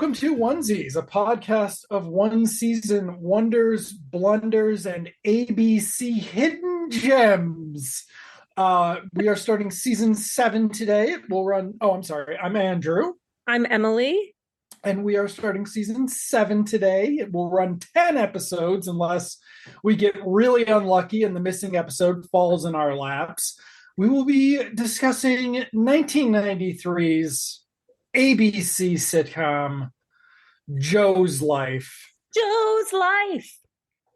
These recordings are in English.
Welcome to Onesies, a podcast of one season wonders, blunders, and ABC hidden gems. We are starting season 7 today. It will run. Oh, I'm sorry. I'm Andrew. I'm Emily. And we are starting season 7 today. It will run 10 episodes unless we get really unlucky and the missing episode falls in our laps. We will be discussing 1993's ABC sitcom Joe's Life. Joe's Life.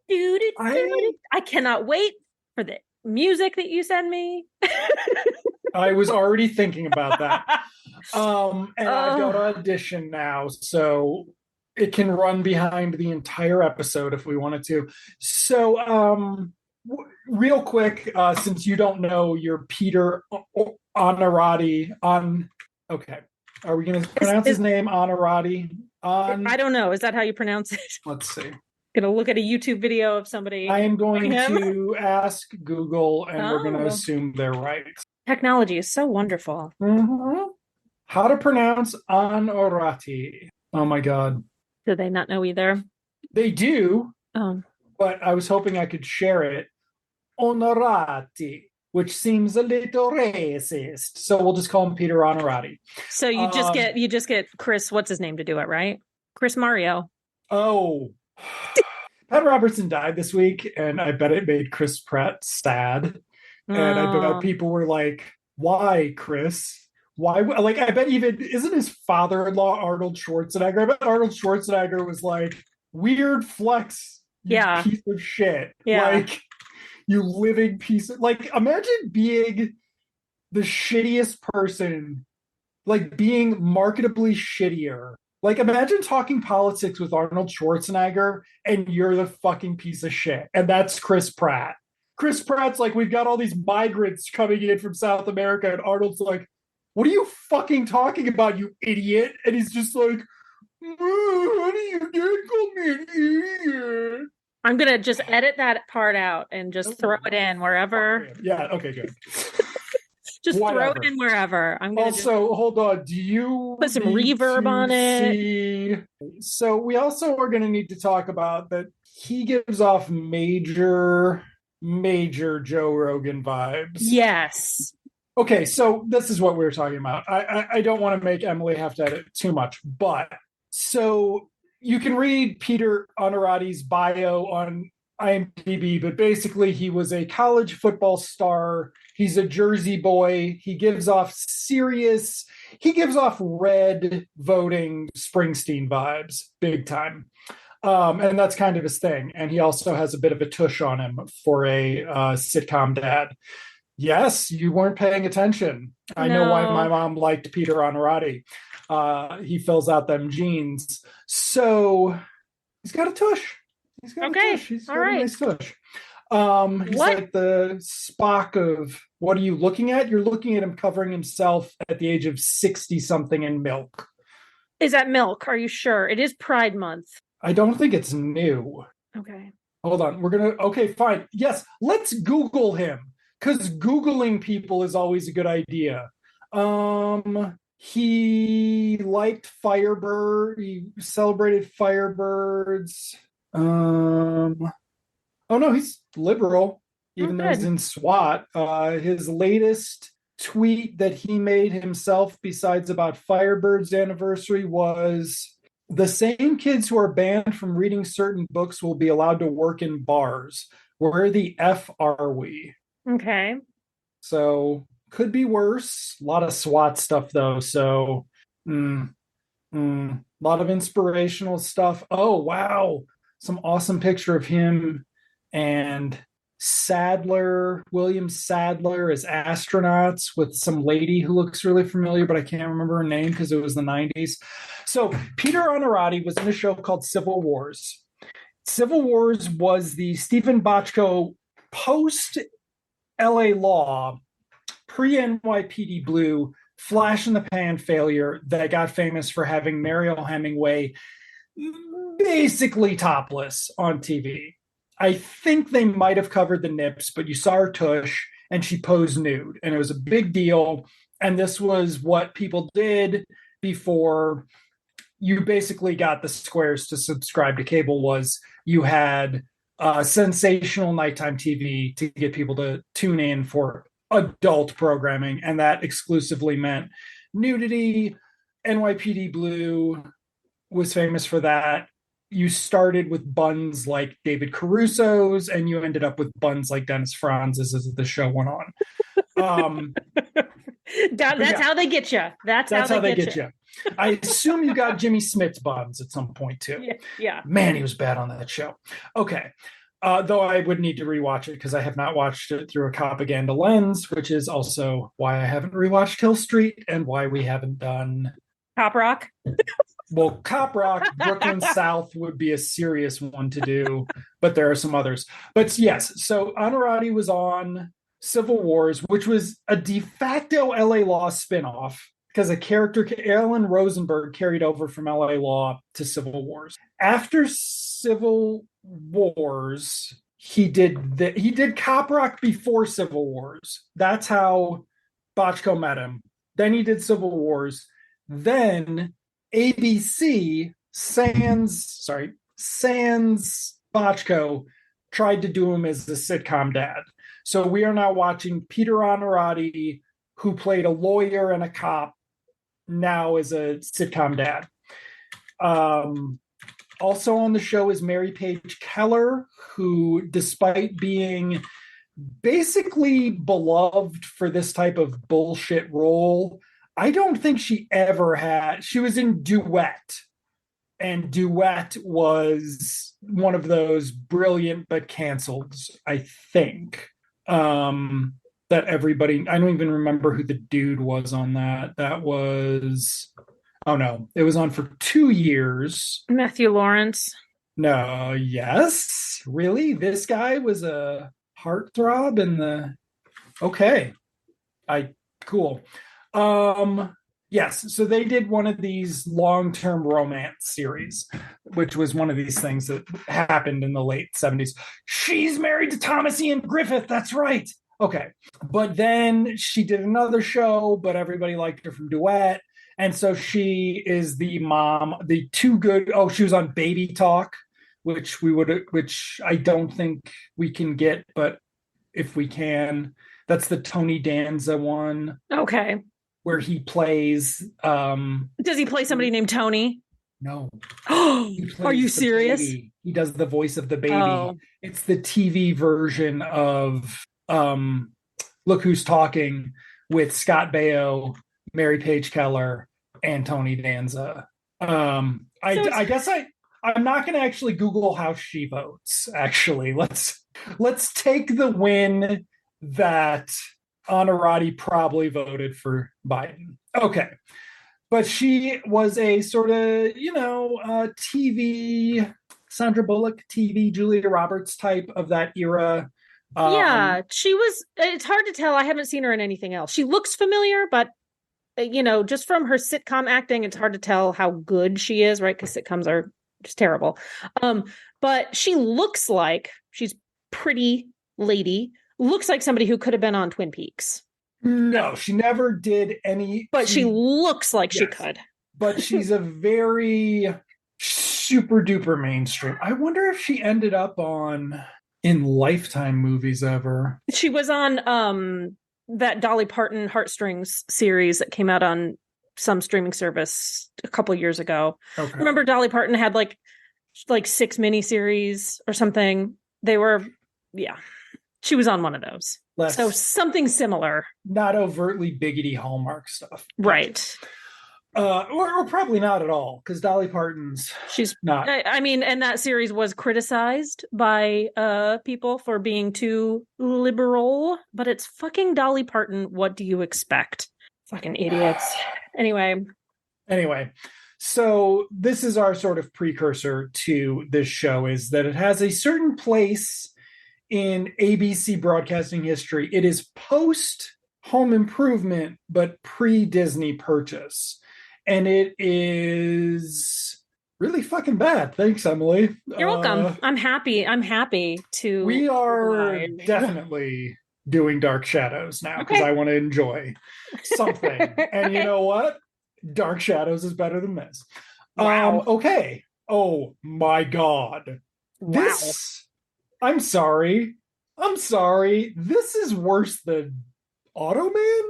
I cannot wait for the music that you send me. I was already thinking about that. And I've got Audition now, so it can run behind the entire episode if we wanted to. So, real quick, since you don't know your Peter Honorati okay. Are we going to pronounce his name Honorati? I don't know. Is that how you pronounce it? Let's see. Gonna look at a YouTube video of somebody. I am going to ask Google, and we're going to assume they're right. Technology is so wonderful. Mm-hmm. How to pronounce Honorati? Oh my God. Do they not know either? They do. Oh. But I was hoping I could share it. Honorati, which seems a little racist. So we'll just call him Peter Honorati. So you just get Chris, what's his name to do it, right? Chris Mario. Oh. Pat Robertson died this week, and I bet it made Chris Pratt sad. And I bet people were like, why, Chris? Why? Like, I bet even, isn't his father-in-law Arnold Schwarzenegger? I bet Arnold Schwarzenegger was like, weird flex, you piece of shit. Yeah. Like, you living piece of, like, imagine being the shittiest person, like being marketably shittier. Like, imagine talking politics with Arnold Schwarzenegger and you're the fucking piece of shit. And that's Chris Pratt. Chris Pratt's like, we've got all these migrants coming in from South America. And Arnold's like, what are you fucking talking about, you idiot? And he's just like, honey, you can't call me an idiot. I'm going to just edit that part out and just throw it in wherever. Yeah, okay, good. Just throw it in wherever. I'm going to hold on. Do you put some reverb on it? So we also are going to need to talk about that he gives off major Joe Rogan vibes. Yes. Okay, so this is what we were talking about. I don't want to make Emily have to edit too much, but so you can read Peter Honorati's bio on IMDb, but basically he was a college football star. He's a Jersey boy. He gives off red voting Springsteen vibes, big time. And that's kind of his thing. And he also has a bit of a tush on him for a sitcom dad. Yes, you weren't paying attention. I know why my mom liked Peter Honorati. He fills out them jeans. So he's got a tush. He's got a tush. He's got a nice tush. He's like the Spock of, what are you looking at? You're looking at him covering himself at the age of 60-something in milk. Is that milk? Are you sure? It is Pride Month. I don't think it's new. Okay. Hold on. Okay, fine. Yes, let's Google him. Because Googling people is always a good idea. He liked Firebird. He celebrated Firebirds. Oh no, he's liberal, even though he's in SWAT. His latest tweet that he made himself, besides about Firebirds anniversary, was the same kids who are banned from reading certain books will be allowed to work in bars. Where the F are we? Okay. So could be worse. A lot of SWAT stuff though. So a lot of inspirational stuff. Oh, wow. Some awesome picture of him and William Sadler as astronauts with some lady who looks really familiar, but I can't remember her name because it was the 90s. So Peter Honorati was in a show called Civil Wars. Civil Wars was the Stephen Bochco post LA Law, pre-NYPD Blue, flash in the pan failure that got famous for having Mariel Hemingway basically topless on TV. I think they might have covered the nips, but you saw her tush and she posed nude, and it was a big deal. And this was what people did before you basically got the squares to subscribe to cable. Was you had sensational nighttime TV to get people to tune in for adult programming, and that exclusively meant nudity. NYPD Blue was famous for that. You started with buns like David Caruso's, and you ended up with buns like Dennis Franz's as the show went on. That's how they get you. That's how they get you. I assume you got Jimmy Smith's buns at some point too. Yeah. Man, he was bad on that show. Okay. Though I would need to rewatch it because I have not watched it through a propaganda lens, which is also why I haven't rewatched Hill Street and why we haven't done Cop Rock. Well, Cop Rock, Brooklyn South would be a serious one to do, but there are some others. But yes, so Honorati was on Civil Wars, which was a de facto LA Law spinoff because a character, Alan Rosenberg, carried over from LA Law to Civil Wars. After Civil Wars, he did Cop Rock before Civil Wars. That's how Bochco met him. Then he did Civil Wars. Then ABC sans Bochco tried to do him as a sitcom dad. So we are now watching Peter Honorati, who played a lawyer and a cop, now as a sitcom dad. Also on the show is Mary Page Keller, who, despite being basically beloved for this type of bullshit role, I don't think she ever had. She was in Duet, and Duet was one of those brilliant but canceled, I think. That everybody, I don't even remember who the dude was on that. That was, oh no, it was on for 2 years. Matthew Lawrence. No, yes, really? This guy was a heartthrob in the, okay. Cool. Yes, so they did one of these long-term romance series, which was one of these things that happened in the late 70s. She's married to Thomas Ian Griffith, that's right. Okay, but then she did another show, but everybody liked her from Duet, and so she is the mom, the Too Good, she was on Baby Talk, which I don't think we can get, but if we can, that's the Tony Danza one. Okay. Where he plays does he play somebody named Tony? No. Are you serious? Baby. He does the voice of the baby. Oh. It's the TV version of Look Who's Talking with Scott Baio, Mary Page Keller, and Tony Danza. I guess I'm not going to actually Google how she votes. Actually, let's take the win that Honorati probably voted for Biden. Okay. But she was a sort of, TV, Sandra Bullock, TV, Julia Roberts type of that era. Yeah, she was, it's hard to tell. I haven't seen her in anything else. She looks familiar, but, just from her sitcom acting, it's hard to tell how good she is, right? Because sitcoms are just terrible. But she looks like she's pretty lady. Looks like somebody who could have been on Twin Peaks. No, she never did any. But she looks like she could. But she's a very super duper mainstream. I wonder if she ended up in Lifetime movies ever. She was on that Dolly Parton Heartstrings series that came out on some streaming service a couple years ago. Okay. Remember Dolly Parton had like 6 miniseries or something. They were, yeah. She was on one of those. So something similar. Not overtly biggity Hallmark stuff. Right. Or probably not at all, because Dolly Parton's she's not. I mean, and that series was criticized by people for being too liberal, but it's fucking Dolly Parton. What do you expect? Fucking idiots. Anyway, so this is our sort of precursor to this show, is that it has a certain place in ABC broadcasting history. It is post Home Improvement, but pre-Disney purchase. And it is really fucking bad. Thanks, Emily. You're welcome. I'm happy to. We are definitely doing Dark Shadows now because I want to enjoy something. And you know what? Dark Shadows is better than this. Wow. Okay. Oh my God. Wow. I'm sorry. I'm sorry. This is worse than Automan,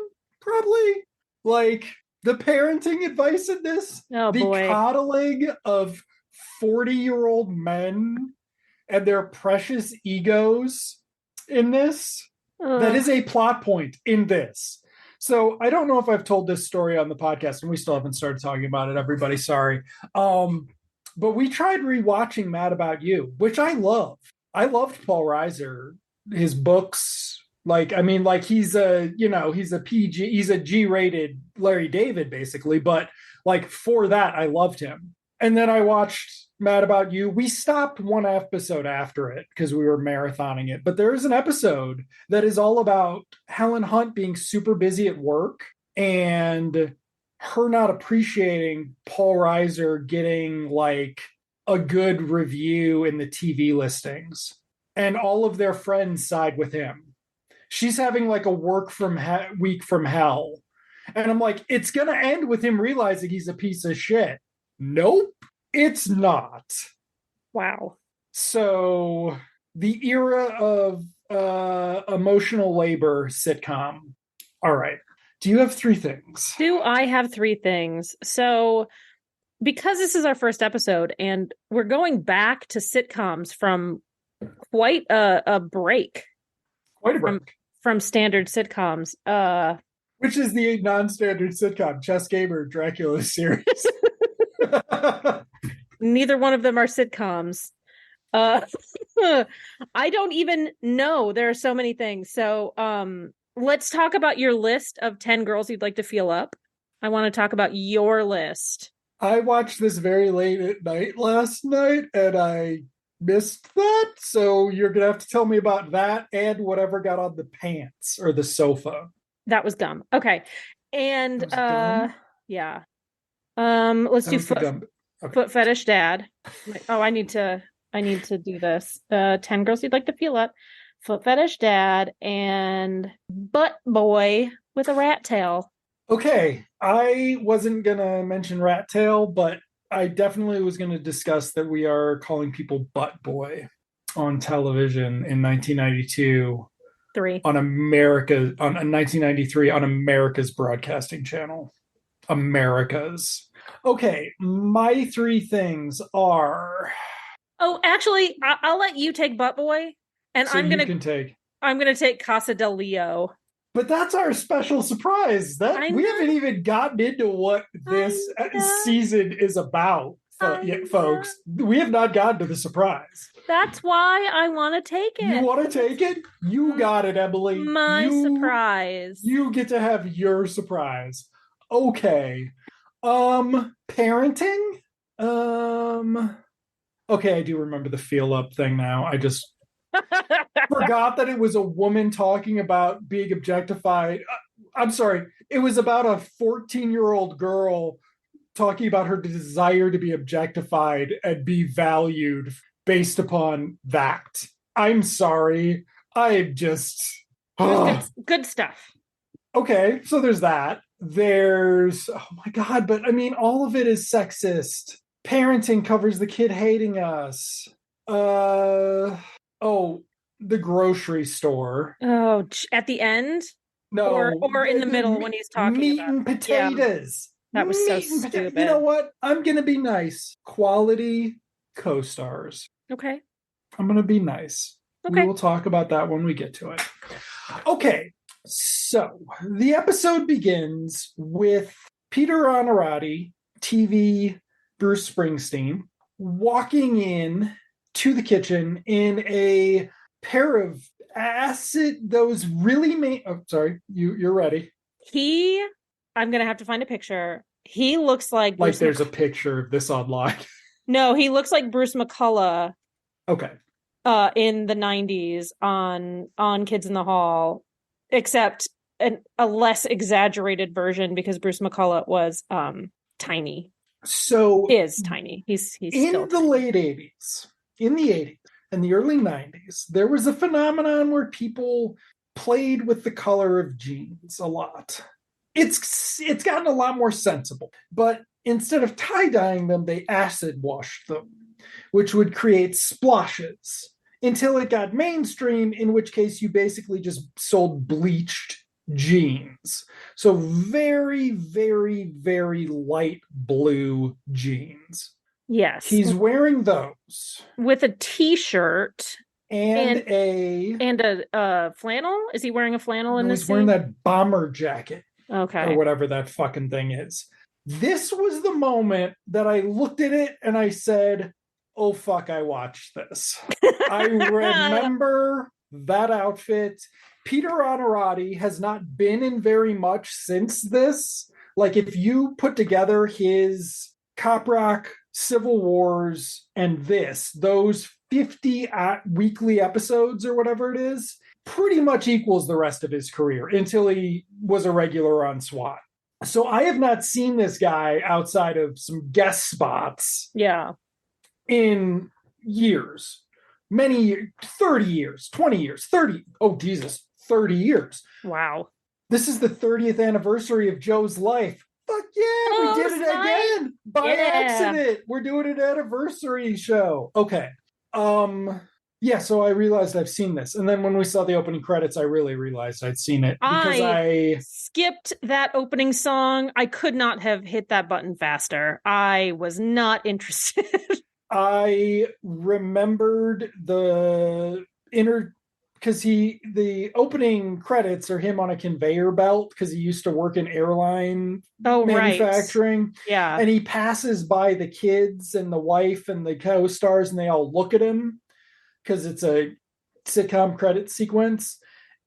probably. Like, the parenting advice in this, Oh the boy. coddling of 40-year-old men and their precious egos in this. That Ugh. is a plot point in this. So I don't know if I've told this story on the podcast, and we still haven't started talking about it. Everybody, sorry. But we tried rewatching Mad About You, which I love. I loved Paul Reiser, his books. Like, I mean, like he's a PG, he's a G-rated Larry David, basically. But like for that, I loved him. And then I watched Mad About You. We stopped one episode after it because we were marathoning it. But there is an episode that is all about Helen Hunt being super busy at work and her not appreciating Paul Reiser getting like a good review in the TV listings. And all of their friends side with him. She's having like a week from hell. And I'm like, it's going to end with him realizing he's a piece of shit. Nope, it's not. Wow. So the era of emotional labor sitcom. All right. Do you have three things? Do I have three things? So, because this is our first episode and we're going back to sitcoms from quite a break Quite a break. from standard sitcoms. Which is the non-standard sitcom, Chess Gamer Dracula series. Neither one of them are sitcoms. I don't even know. There are so many things. So, let's talk about your list of 10 girls you'd like to feel up. I want to talk about your list. I watched this very late at night last night, and I missed that. So you're going to have to tell me about that and whatever got on the pants or the sofa. That was gum. Okay. And yeah. Let's do foot fetish dad. Oh, I need to do this. 10 girls you'd like to feel up. Foot fetish dad and butt boy with a rat tail. Okay. I wasn't going to mention rat tail, but I definitely was going to discuss that we are calling people butt boy on television in 1992. On 1993 on America's broadcasting channel. America's. Okay, my three things are. Oh, actually, I'll let you take butt boy, and so I'm gonna take Casa del Leo. But that's our special surprise. That we haven't even gotten into what this season is about, folks. We have not gotten to the surprise. That's why I want to take it. You want to take it? You got it, Emily. My surprise. You get to have your surprise. Okay. Parenting? Okay, I do remember the feel up thing now. I just forgot that it was a woman talking about being objectified. I'm sorry. It was about a 14-year-old girl talking about her desire to be objectified and be valued based upon that. I'm sorry. I'm just... good stuff. Okay, so there's that. There's... Oh my God, but I mean, all of it is sexist. Parenting covers the kid hating us. The grocery store. Oh, at the end? No. Or in the middle when he's talking meat about and potatoes. Yeah. That was so stupid. You know what? I'm going to be nice. Quality co-stars. Okay. I'm going to be nice. Okay. We will talk about that when we get to it. Okay. So the episode begins with Peter Onorati, TV Bruce Springsteen, walking in to the kitchen in a pair of those really sorry, you're ready. I'm going to have to find a picture. He looks like Bruce there's a picture of this online. No, he looks like Bruce McCullough. Okay. In the 90s on Kids in the Hall, except a less exaggerated version because Bruce McCullough was tiny. So is tiny. He's in still the late 80s, in the 80s and the early 90s, there was a phenomenon where people played with the color of jeans a lot. it's gotten a lot more sensible. But instead of tie-dyeing them, they acid washed them, which would create splashes until it got mainstream, in which case you basically just sold bleached jeans. So very, very, very light blue jeans. Yes. He's wearing those. With a t-shirt. And a flannel? Is he wearing a flannel in this scene? He's wearing that bomber jacket. Okay. Or whatever that fucking thing is. This was the moment that I looked at it and I said, oh, fuck, I watched this. I remember that outfit. Peter Onorati has not been in very much since this. Like, if you put together his Cop Rock, Civil Wars, and those 50 weekly episodes or whatever it is, pretty much equals the rest of his career until he was a regular on SWAT. So I have not seen this guy outside of some guest spots. Yeah. In years. Many 30 years, 20 years, 30. Oh, Jesus, 30 years. Wow. This is the 30th anniversary of Joe's life. Fuck yeah, we did it again by accident. We're doing an anniversary show. Okay. Yeah, so I realized I've seen this. And then when we saw the opening credits, I really realized I'd seen it because I skipped that opening song. I could not have hit that button faster. I was not interested. I remembered the opening credits are him on a conveyor belt because he used to work in airline manufacturing. Right. Yeah. And he passes by the kids and the wife and the co-stars and they all look at him because it's a sitcom credit sequence.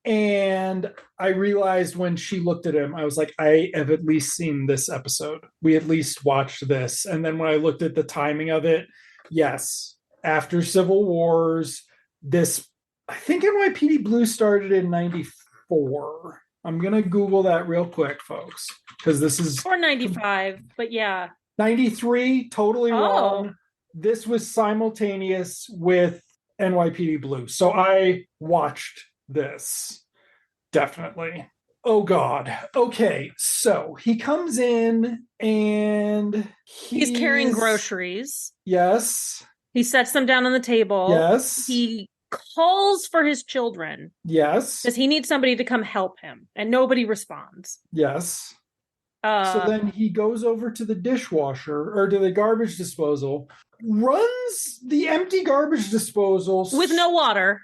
And I realized when she looked at him, I was like, I have at least seen this episode. We at least watched this. And then when I looked at the timing of it, yes, after Civil Wars, this, I think NYPD Blue started in 94. I'm going to Google that real quick, folks, because this is... Or 95, but yeah. 93, totally wrong. This was simultaneous with NYPD Blue. So I watched this. Definitely. Oh, God. Okay, so he comes in and he's carrying groceries. Yes. He sets them down on the table. Yes. He calls for his children. Yes. Because he needs somebody to come help him, and nobody responds. Yes. So then he goes over to the dishwasher or to the garbage disposal, runs the empty garbage disposal with no water.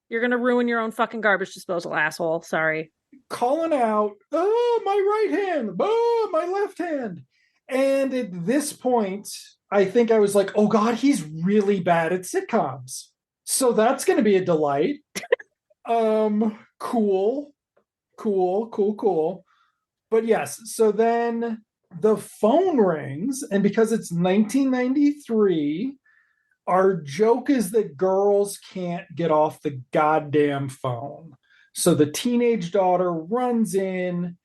You're going to ruin your own fucking garbage disposal, asshole. Sorry. Calling out, oh, my right hand, oh, my left hand. And at this point, I think I was like, oh, God, he's really bad at sitcoms. So that's going to be a delight. Cool. But yes, so then the phone rings, and because it's 1993, our joke is that girls can't get off the goddamn phone. So the teenage daughter runs in,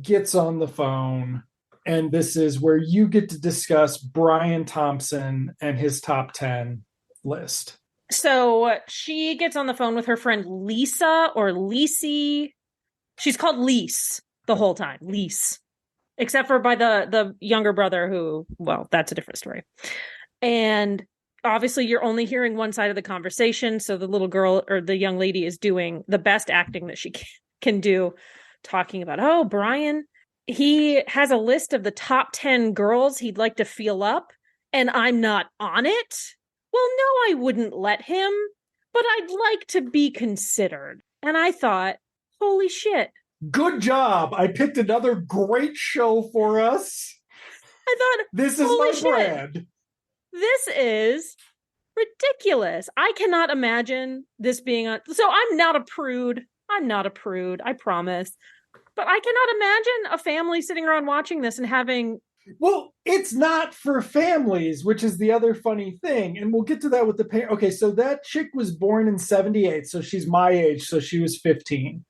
gets on the phone, and this is where you get to discuss Brian Thompson and his top 10 list. So she gets on the phone with her friend Lisa or Lisi. She's called Lise the whole time. Lise. Except for by the younger brother who, well, that's a different story. And obviously you're only hearing one side of the conversation. So the little girl or the young lady is doing the best acting that she can do, talking about, oh, Brian, he has a list of the top 10 girls he'd like to feel up, and I'm not on it. Well, no, I wouldn't let him, but I'd like to be considered. And I thought, holy shit. Good job. I picked another great show for us. I thought, this is my brand. This is ridiculous. I cannot imagine this being on. So I'm not a prude. I promise. But I cannot imagine a family sitting around watching this and having. Well, it's not for families, which is the other funny thing. And we'll get to that with the parent. Okay, so that chick was born in 78. So she's my age. So she was 15.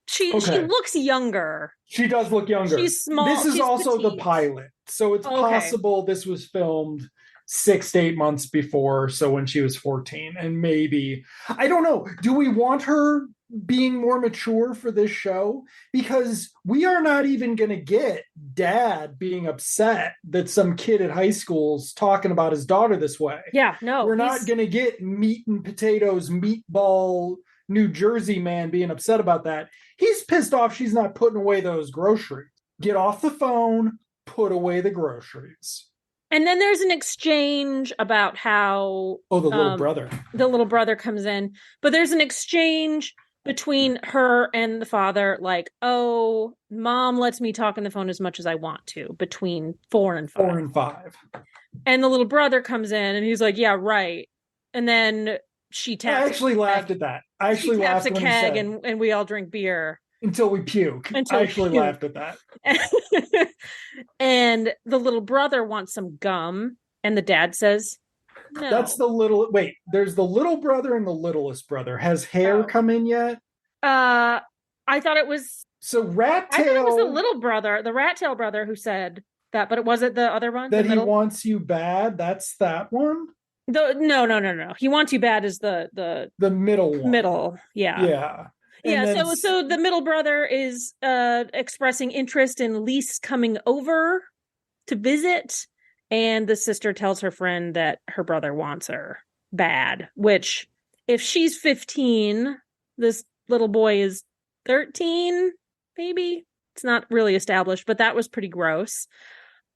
She looks younger. She does look younger. She's small. This is also petite. The pilot. So it's possible this was filmed 6 to 8 months before. So when she was 14, and maybe, I don't know. Do we want her being more mature for this show, because we are not even going to get dad being upset that some kid at high school's talking about his daughter this way. Yeah, no. We're not going to get meat and potatoes, meatball, New Jersey man being upset about that. He's pissed off she's not putting away those groceries. Get off the phone, put away the groceries. And then there's an exchange about how... Oh, the little brother. The little brother comes in. But there's an exchange between her and the father, like, oh, mom lets me talk on the phone as much as I want to, between 4 and 5. 4 and 5. And the little brother comes in and he's like, yeah, right. And then she taps... I actually laughed at that. I actually laughed when he said, and we all drink beer. Until we puke. I actually laughed at that. And the little brother wants some gum, and the dad says, no. That's the little... Wait, there's the little brother and the littlest brother. Has Hare come in yet? I thought it was... So Rat Tail... I thought it was the little brother, the Rat Tail brother who said that, but it wasn't the other one? That he wants you bad? That's that one? No. He wants you bad is the middle one. Middle, yeah. Yeah. Yeah, so the middle brother is expressing interest in Lise coming over to visit, and the sister tells her friend that her brother wants her bad, which, if she's 15, this little boy is 13, maybe? It's not really established, but that was pretty gross.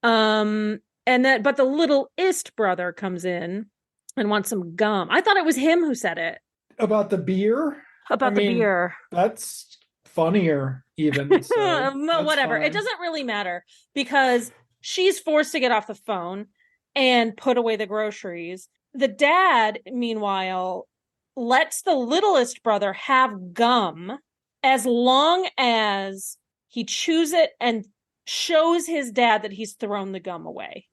But the littlest brother comes in and wants some gum. I thought it was him who said it. About the beer? The beer. That's funnier, even. So well, whatever. Fine. It doesn't really matter because she's forced to get off the phone and put away the groceries. The dad, meanwhile, lets the littlest brother have gum as long as he chews it and shows his dad that he's thrown the gum away.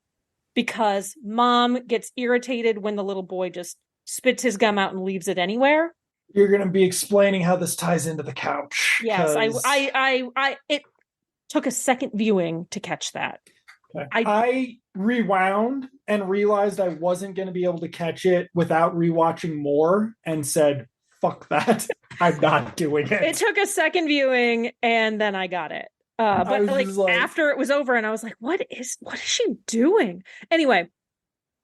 Because mom gets irritated when the little boy just spits his gum out and leaves it anywhere. You're going to be explaining how this ties into the couch. Yes, I it took a second viewing to catch that. Okay. I rewound and realized I wasn't going to be able to catch it without rewatching more and said, fuck that. I'm not doing it. It took a second viewing and then I got it. But after it was over and I was like, what is she doing? Anyway,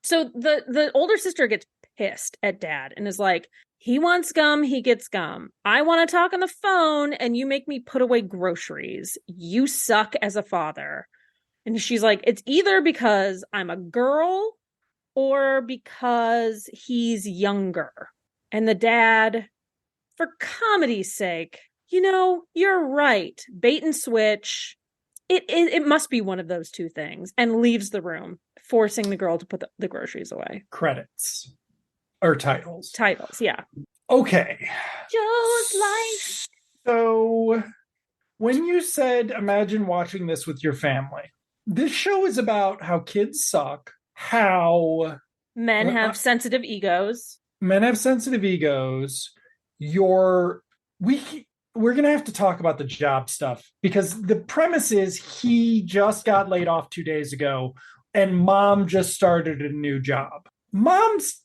so the older sister gets pissed at dad and is like, he wants gum, he gets gum. I want to talk on the phone and you make me put away groceries. You suck as a father. And she's like, it's either because I'm a girl or because he's younger. And the dad, for comedy's sake, you're right. Bait and switch. It must be one of those two things. And leaves the room, forcing the girl to put the groceries away. Credits. Or titles. Titles, yeah. Okay. Joe's life. So, when you said, imagine watching this with your family, this show is about how kids suck, how... Men have sensitive egos. Men have sensitive egos. We're going to have to talk about the job stuff, because the premise is he just got laid off 2 days ago, and mom just started a new job. Mom's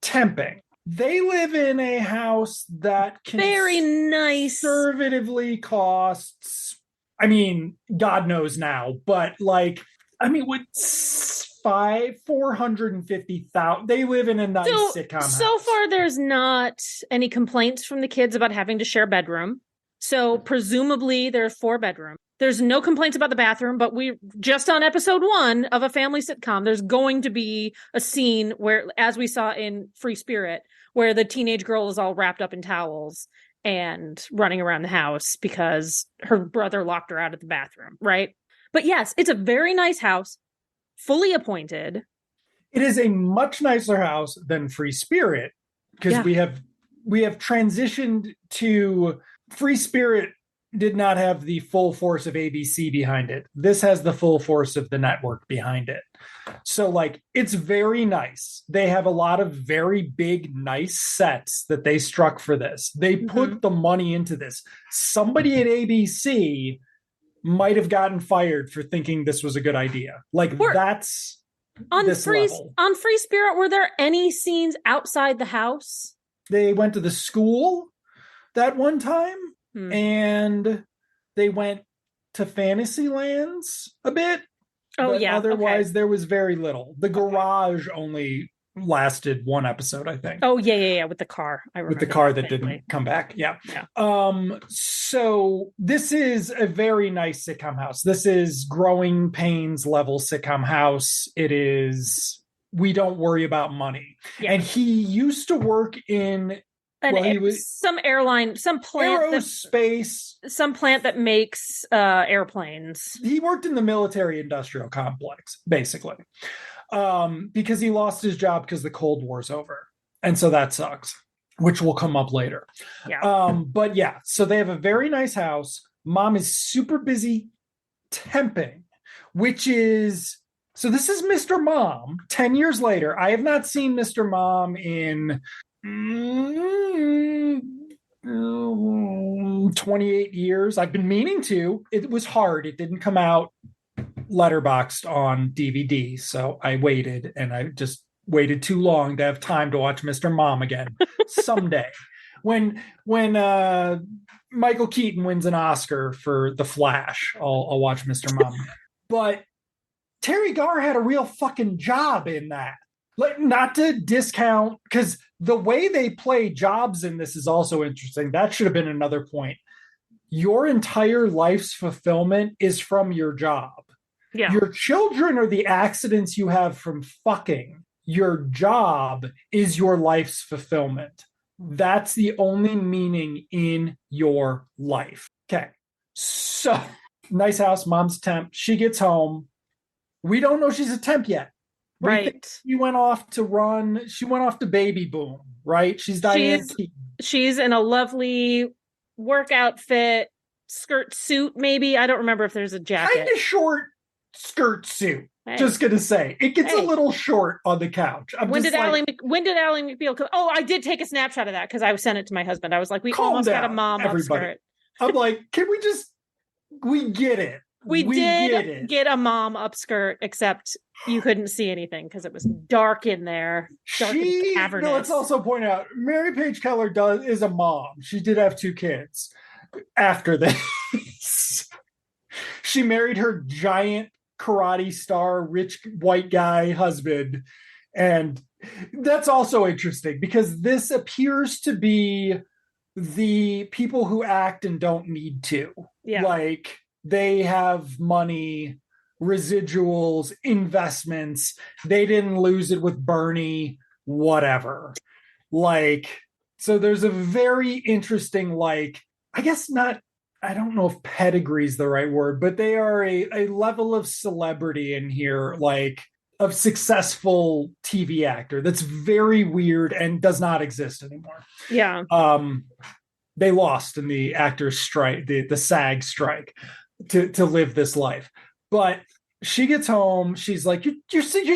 temping. They live in a house that can very nice conservatively costs, God knows now, but with $450,000, they live in a nice sitcom house. So far there's not any complaints from the kids about having to share a bedroom. So presumably there's 4 bedrooms. There's no complaints about the bathroom, but we just on episode 1 of a family sitcom, there's going to be a scene where, as we saw in Free Spirit, where the teenage girl is all wrapped up in towels and running around the house because her brother locked her out of the bathroom, right? But yes, it's a very nice house, fully appointed. It is a much nicer house than Free Spirit, because we have transitioned to Free Spirit. Did not have the full force of ABC behind it. This has the full force of the network behind it. So it's very nice. They have a lot of very big, nice sets that they struck for this. They put the money into this. Somebody at ABC might have gotten fired for thinking this was a good idea. That's on this level. On Free Spirit, were there any scenes outside the house? They went to the school. that one time, and they went to fantasy lands a bit. Oh, but yeah. Otherwise, okay. there was very little. The garage only lasted one episode, I think. Oh, yeah. With the car. I remember with the car that vaguely. didn't come back. Yeah. Yeah. So this is a very nice sitcom house. This is Growing Pains level sitcom house. It is, we don't worry about money. Yeah. And he used to work in he was some airline, some plant aerospace, some plant that makes airplanes. He worked in the military industrial complex, basically, because he lost his job because the Cold War's over. And so that sucks, which will come up later. Yeah. But yeah, so they have a very nice house. Mom is super busy temping, which is, so this is Mr. Mom 10 years later. I have not seen Mr. Mom in 28 years. I've been meaning to. It was hard. It didn't come out letterboxed on DVD. So I waited, and I just waited too long to have time to watch Mr. Mom again someday. When Michael Keaton wins an Oscar for The Flash, I'll watch Mr. Mom again. But Terry Garr had a real fucking job in that. Like, not to discount, because the way they play jobs in this is also interesting. That should have been another point. Your entire life's fulfillment is from your job. Yeah. Your children are the accidents you have from fucking. Your job is your life's fulfillment. That's the only meaning in your life. Okay. So, nice house, mom's temp. She gets home. We don't know she's a temp yet. Right. She went off to baby boom, right? She's Diane Keaton. She's in a lovely work outfit, skirt suit, maybe. I don't remember if there's a jacket. Kind of short skirt suit. Hey. Just gonna say. It gets a little short on the couch. When did Ally McBeal come? Oh, I did take a snapshot of that because I sent it to my husband. I was like, we almost got a mom upskirt. I'm like, we get it. We did get a mom upskirt, except you couldn't see anything because it was dark in there. Dark and cavernous. Let's also point out, Mary Page Keller is a mom. She did have 2 kids after this. She married her giant karate star, rich white guy husband. And that's also interesting because this appears to be the people who act and don't need to. Yeah. Like, they have money, residuals, investments. They didn't lose it with Bernie, whatever. Like, so there's a very interesting, like, I guess not, I don't know if pedigree is the right word, but they are a level of celebrity in here, like, of successful TV actor that's very weird and does not exist anymore. Yeah. They lost in the actors' strike, the SAG strike, to live this life. But she gets home. She's like, you're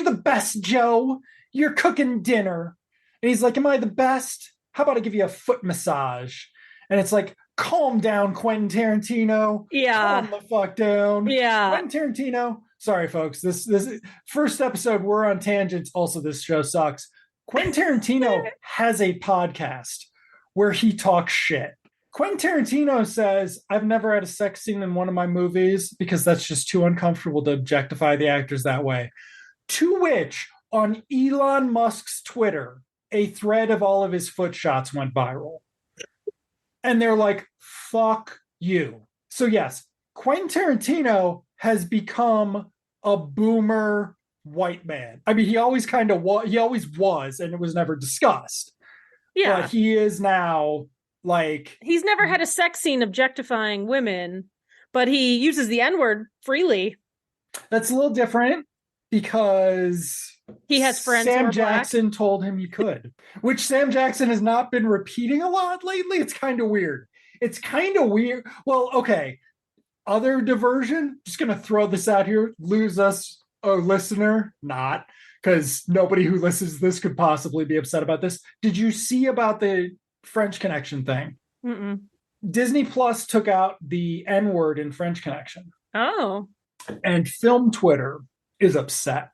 the best, Joe. You're cooking dinner. And he's like, am I the best? How about I give you a foot massage? And it's like, calm down, Quentin Tarantino. Yeah. Calm the fuck down. Yeah. Quentin Tarantino. Sorry, folks. This first episode, we're on tangents. Also, this show sucks. Quentin Tarantino has a podcast where he talks shit. Quentin Tarantino says, I've never had a sex scene in one of my movies because that's just too uncomfortable to objectify the actors that way. To which, on Elon Musk's Twitter, a thread of all of his foot shots went viral. And they're like, fuck you. So yes, Quentin Tarantino has become a boomer white man. I mean, he always was, and it was never discussed. Yeah. But he is now, like, he's never had a sex scene objectifying women, but he uses the N-word freely. That's a little different because he has friends. Sam Jackson told him he could, which Sam Jackson has not been repeating a lot lately. It's kind of weird. Well, okay. Other diversion, just going to throw this out here, lose us a listener, not, because nobody who listens to this could possibly be upset about this. Did you see about the French Connection thing? Mm-mm. Disney Plus took out the N-word in French Connection. Oh. And film Twitter is upset.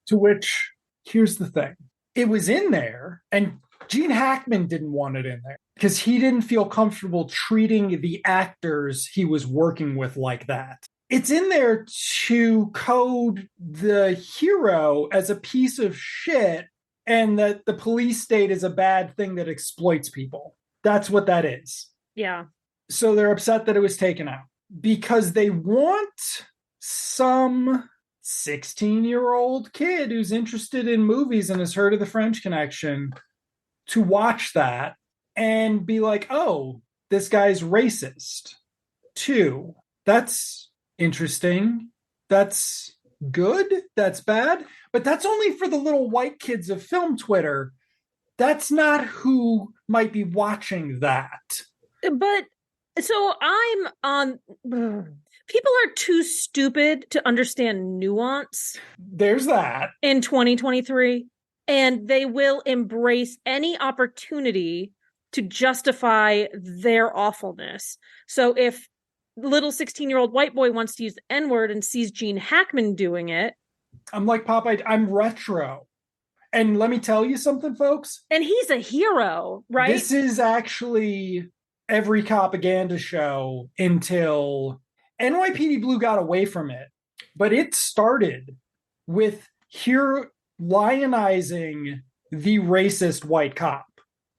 To which, here's the thing. It was in there, and Gene Hackman didn't want it in there. because he didn't feel comfortable treating the actors he was working with like that. It's in there to code the hero as a piece of shit and that the police state is a bad thing that exploits people. That's what that is. Yeah. So they're upset that it was taken out because they want some 16-year-old kid who's interested in movies and has heard of the French Connection to watch that and be like, oh, this guy's racist too. That's interesting. That's good. That's bad. But that's only for the little white kids of film Twitter. That's not who might be watching that. But so I'm on. People are too stupid to understand nuance. There's that. In 2023. And they will embrace any opportunity to justify their awfulness. So if little 16-year-old white boy wants to use the N-word and sees Gene Hackman doing it. I'm like, Popeye, I'm retro. And let me tell you something, folks. And he's a hero, right? This is actually every propaganda show until NYPD Blue got away from it. But it started with here lionizing the racist white cop.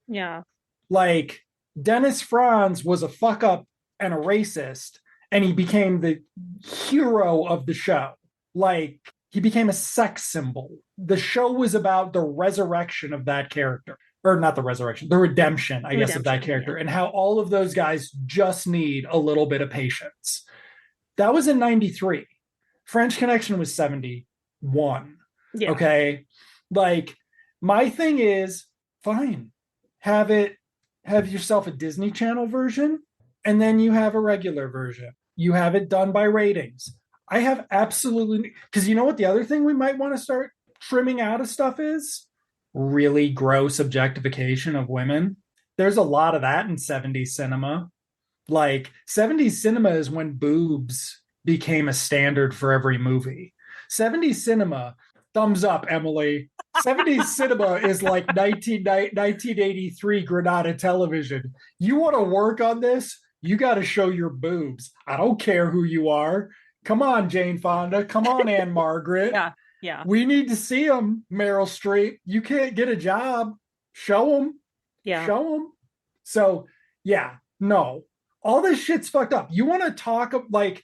Yeah. Like, Dennis Franz was a fuck up and a racist, and he became the hero of the show. Like, he became a sex symbol. The show was about the resurrection of that character. Or not the resurrection, the redemption, I guess, of that character. Yeah. And how all of those guys just need a little bit of patience. That was in 93. French Connection was 71. Yeah. Okay? Like, my thing is, fine. Have yourself a Disney Channel version, and then you have a regular version. You have it done by ratings. I have absolutely... Because you know what the other thing we might want to start trimming out of stuff is? Really gross objectification of women. There's a lot of that in 70s cinema. Like, 70s cinema is when boobs became a standard for every movie. 70s cinema, thumbs up, Emily. 70s cinema is like 1983 Granada television. You want to work on this? You got to show your boobs. I don't care who you are. Come on, Jane Fonda. Come on, Anne Margaret. Yeah. We need to see them, Meryl Streep. You can't get a job. Show them. Yeah. Show them. So, yeah, no. All this shit's fucked up. You want to talk, like,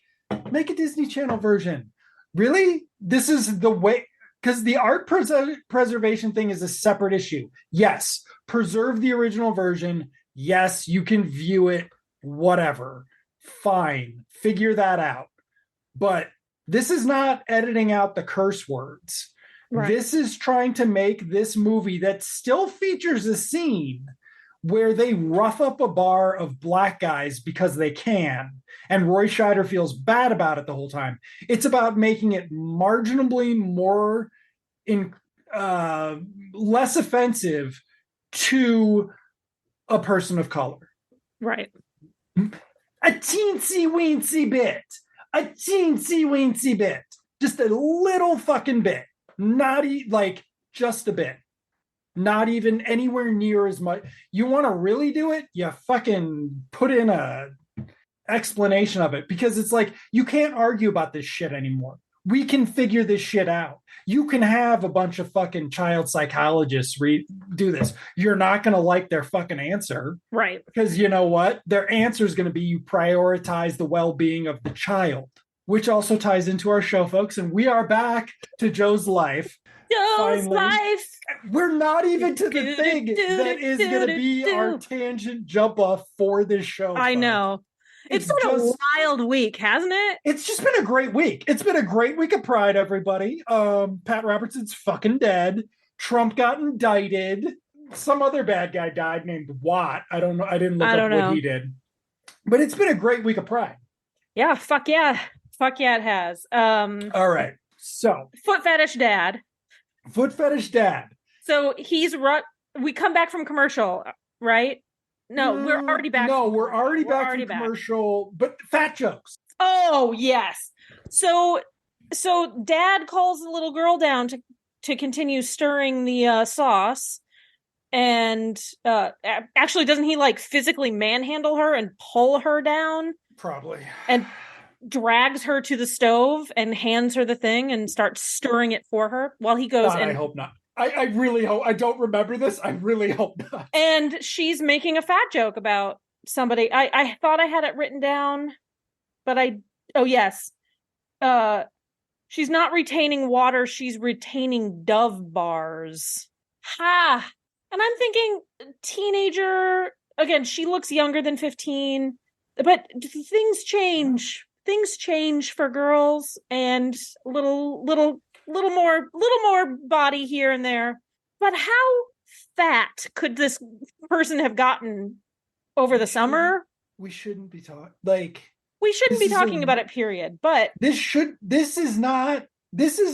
make a Disney Channel version. Really? This is the way... Because the art preservation thing is a separate issue. Yes, preserve the original version. Yes, you can view it, whatever. Fine. Figure that out. But this is not editing out the curse words. Right. This is trying to make this movie that still features a scene where they rough up a bar of black guys because they can. And Roy Scheider feels bad about it the whole time. It's about making it marginally more less offensive to a person of color. Right. A teensy weensy bit. A teensy weensy bit. Just a little fucking bit. Not like just a bit. Not even anywhere near as much. You want to really do it? You fucking put in a explanation of it, because it's like, you can't argue about this shit anymore. We can figure this shit out. You can have a bunch of fucking child psychologists do this. You're not going to like their fucking answer. Right. Because you know what? Their answer is going to be you prioritize the well-being of the child, which also ties into our show, folks. And we are back to Joe's life. Joe's life. We're not even to the thing that is going to be our tangent jump off for this show. I know. It's been a wild week, hasn't it? It's just been a great week. It's been a great week of Pride, everybody. Pat Robertson's fucking dead. Trump got indicted. Some other bad guy died named Watt. I don't know. I didn't look up what he did. But it's been a great week of Pride. Yeah, fuck yeah. Fuck yeah, it has. All right. So. Foot fetish dad. Foot fetish dad. So we come back from commercial, right? No, we're already back. No, we're already back from commercial, but fat jokes. Oh, yes. So dad calls the little girl down to continue stirring the sauce. And actually, doesn't he like physically manhandle her and pull her down? Probably. And drags her to the stove and hands her the thing and starts stirring it for her while he goes. God, I hope not. I really hope. I don't remember this. I really hope not. And she's making a fat joke about somebody. I thought I had it written down, but oh yes. She's not retaining water, she's retaining Dove bars. Ha! And I'm thinking, teenager, again, she looks younger than 15, but things change. Things change for girls, and little more body here and there. But how fat could this person have gotten over the summer? We shouldn't be taught. We shouldn't be talking about it, period. But this is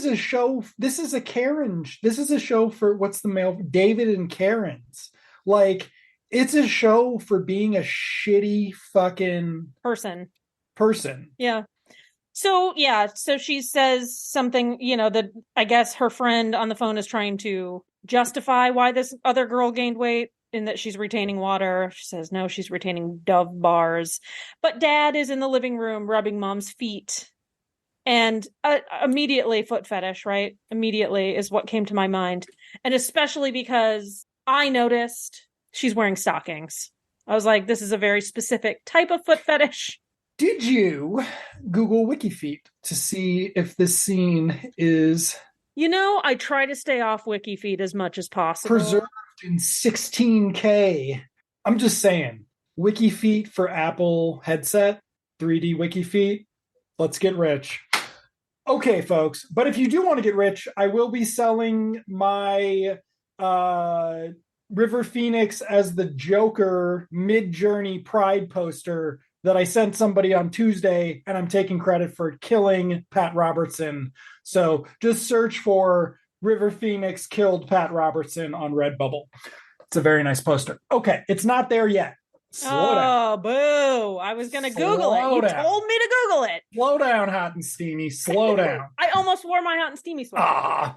a show. This is a Karen. This is a show for what's the male David and Karen's. It's a show for being a shitty fucking person. Yeah. So she says something, that I guess her friend on the phone is trying to justify why this other girl gained weight, in that she's retaining water. She says, no, she's retaining Dove bars. But Dad is in the living room rubbing Mom's feet. And immediately, foot fetish, right? Immediately is what came to my mind. And especially because I noticed she's wearing stockings. I was like, this is a very specific type of foot fetish. Did you Google WikiFeet to see if this scene is... I try to stay off WikiFeet as much as possible. Preserved in 16K. I'm just saying, WikiFeet for Apple headset, 3D WikiFeet. Let's get rich. Okay, folks. But if you do want to get rich, I will be selling my River Phoenix as the Joker Mid-Journey Pride poster that I sent somebody on Tuesday, and I'm taking credit for killing Pat Robertson. So just search for River Phoenix killed Pat Robertson on Redbubble. It's a very nice poster. Okay, it's not there yet. Slow down. Boo. I was going to Google it. You told me to Google it. Slow down, hot and steamy. Slow down. I almost wore my hot and steamy sweater.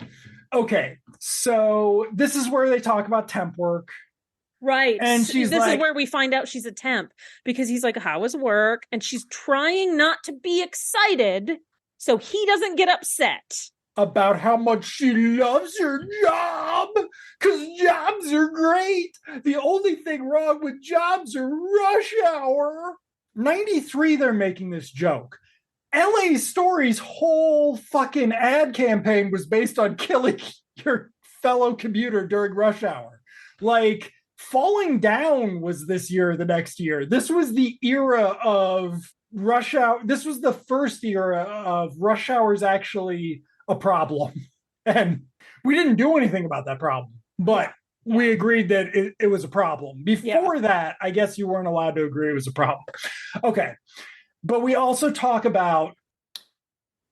Okay. So this is where they talk about temp work. Right. And this is where we find out she's a temp, because he's like, how was work? And she's trying not to be excited so he doesn't get upset about how much she loves her job, because jobs are great. The only thing wrong with jobs are rush hour. 93, they're making this joke. LA Story's whole fucking ad campaign was based on killing your fellow commuter during rush hour. Falling Down was this year or the next year. This was the era of rush hour. This was the first era of rush hours actually a problem. And we didn't do anything about that problem, but we agreed that it was a problem. Before that, I guess you weren't allowed to agree it was a problem. Okay. But we also talk about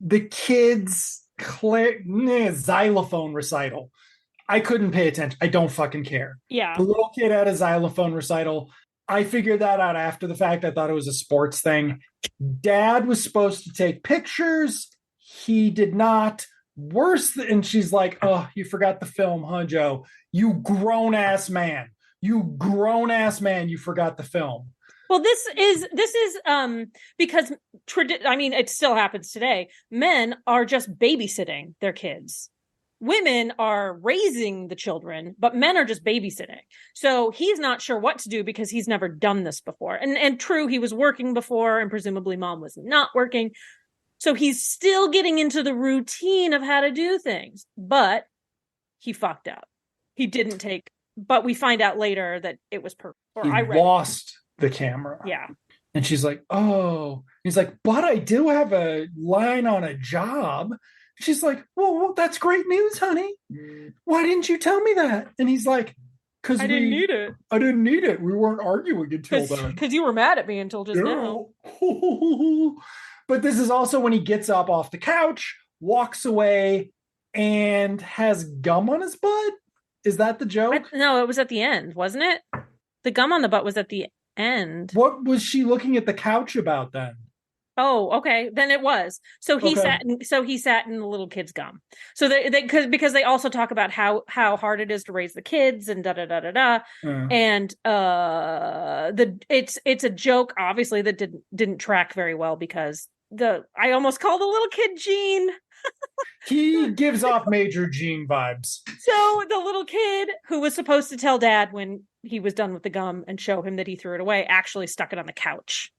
the kids' xylophone recital. I couldn't pay attention. I don't fucking care. Yeah. The little kid had a xylophone recital. I figured that out after the fact. I thought it was a sports thing. Dad was supposed to take pictures. He did not. And she's like, oh, you forgot the film, huh, Joe? You grown-ass man. You forgot the film. Well, this is because it still happens today. Men are just babysitting their kids. Women are raising the children, but men are just babysitting. So he's not sure what to do because he's never done this before. And true, he was working before, and presumably Mom was not working. So he's still getting into the routine of how to do things, but he fucked up. He didn't take, but we find out later that it was perfect. He lost the camera. Yeah. And she's like, oh, he's like, but I do have a line on a job. She's like, well, that's great news, honey. Why didn't you tell me that? And he's like, because I didn't need it. I didn't need it. We weren't arguing until then. Because you were mad at me until just now. But this is also when he gets up off the couch, walks away, and has gum on his butt. Is that the joke? No, it was at the end, wasn't it? The gum on the butt was at the end. What was she looking at the couch about then? Oh, okay. Then it was. So he sat in the little kid's gum. So because they also talk about how hard it is to raise the kids and da da da da da. And it's a joke, obviously, that didn't track very well because I almost called the little kid Gene. He gives off major Gene vibes. So the little kid who was supposed to tell dad when he was done with the gum and show him that he threw it away actually stuck it on the couch.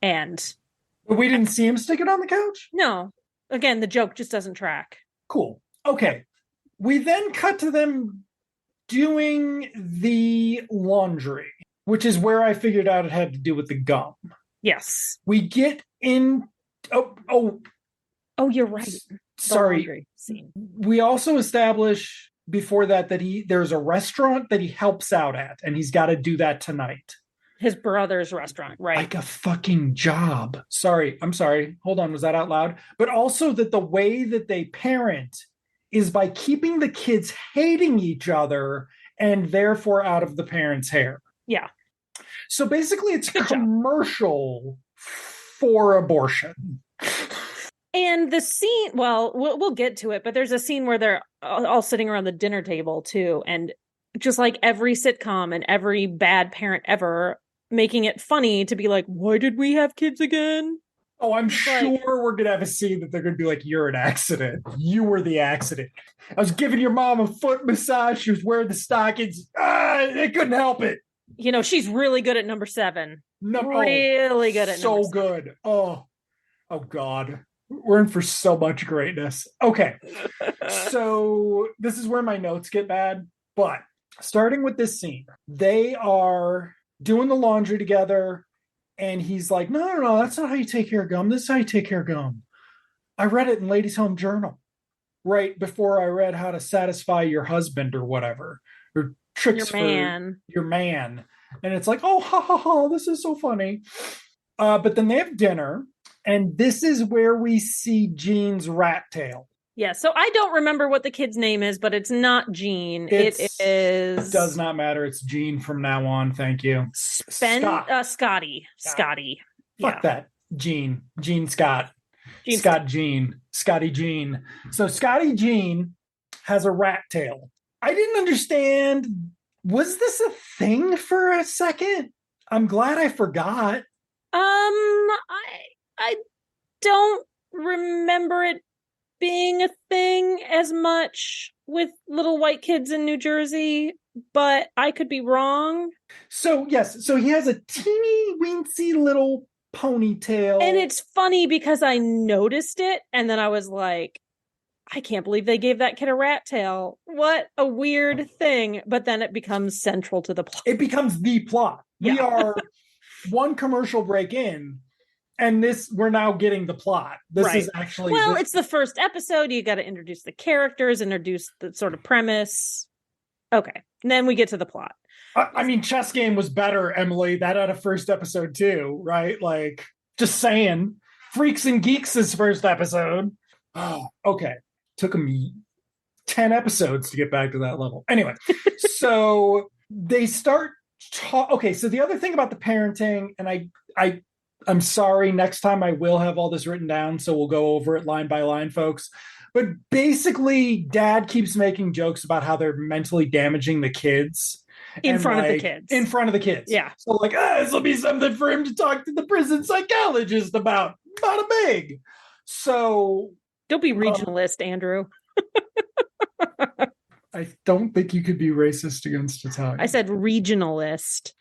But we didn't see him stick it on the couch? No. Again, the joke just doesn't track. Cool. Okay. We then cut to them doing the laundry, which is where I figured out it had to do with the gum. Yes. We get in... Oh, you're right. Sorry. We also establish before that there's a restaurant that he helps out at, and he's got to do that tonight. His brother's restaurant, right? Like a fucking job. I'm sorry. Hold on, was that out loud? But also that the way that they parent is by keeping the kids hating each other and therefore out of the parents' hair. Yeah. So basically it's a commercial for abortion. And the scene, well, we'll get to it, but there's a scene where they're all sitting around the dinner table too. And just like every sitcom and every bad parent ever, making it funny to be like, why did we have kids again? Oh, I'm sure we're going to have a scene that they're going to be like, you're an accident. You were the accident. I was giving your mom a foot massage. She was wearing the stockings. They couldn't help it. You know, she's really good at number 7. Really good at number 7. So good. Oh, God. We're in for so much greatness. Okay. So this is where my notes get bad. But starting with this scene, they are doing the laundry together. And he's like, no, that's not how you take care of gum. This is how you take care of gum. I read it in Ladies' Home Journal right before I read How to Satisfy Your Husband or whatever. Or tricks for your man. And it's like, oh, ha, ha, ha, this is so funny. But then they have dinner. And this is where we see Gene's rat tail. Yeah, so I don't remember what the kid's name is, but it's not Gene. It is... It does not matter. It's Gene from now on. Thank you. Scotty. Fuck that. Gene Scott. Scotty Gene. So Scotty Gene has a rat tail. I didn't understand. Was this a thing for a second? I'm glad I forgot. I don't remember it being a thing as much with little white kids in New Jersey, but I could be wrong. So yes, so he has a teeny weensy little ponytail. And it's funny because I noticed it and then I was like, I can't believe they gave that kid a rat tail. What a weird thing. But then it becomes central to the plot. It becomes the plot. Yeah. We are one commercial break in. And we're now getting the plot. This is actually... Well, it's the first episode. You got to introduce the characters, introduce the sort of premise. Okay. And then we get to the plot. I mean, Chess Game was better, Emily. That had a first episode too, right? Like, just saying. Freaks and Geeks' first episode. Oh, okay. Took them 10 episodes to get back to that level. Anyway, so they start... Okay, so the other thing about the parenting, and I'm sorry, next time I will have all this written down, so we'll go over it line by line, folks. But basically, Dad keeps making jokes about how they're mentally damaging the kids. In front of the kids. In front of the kids. Yeah. So like, this will be something for him to talk to the prison psychologist about. Bada big. So... Don't be regionalist, Andrew. I don't think you could be racist against Italian. I said regionalist.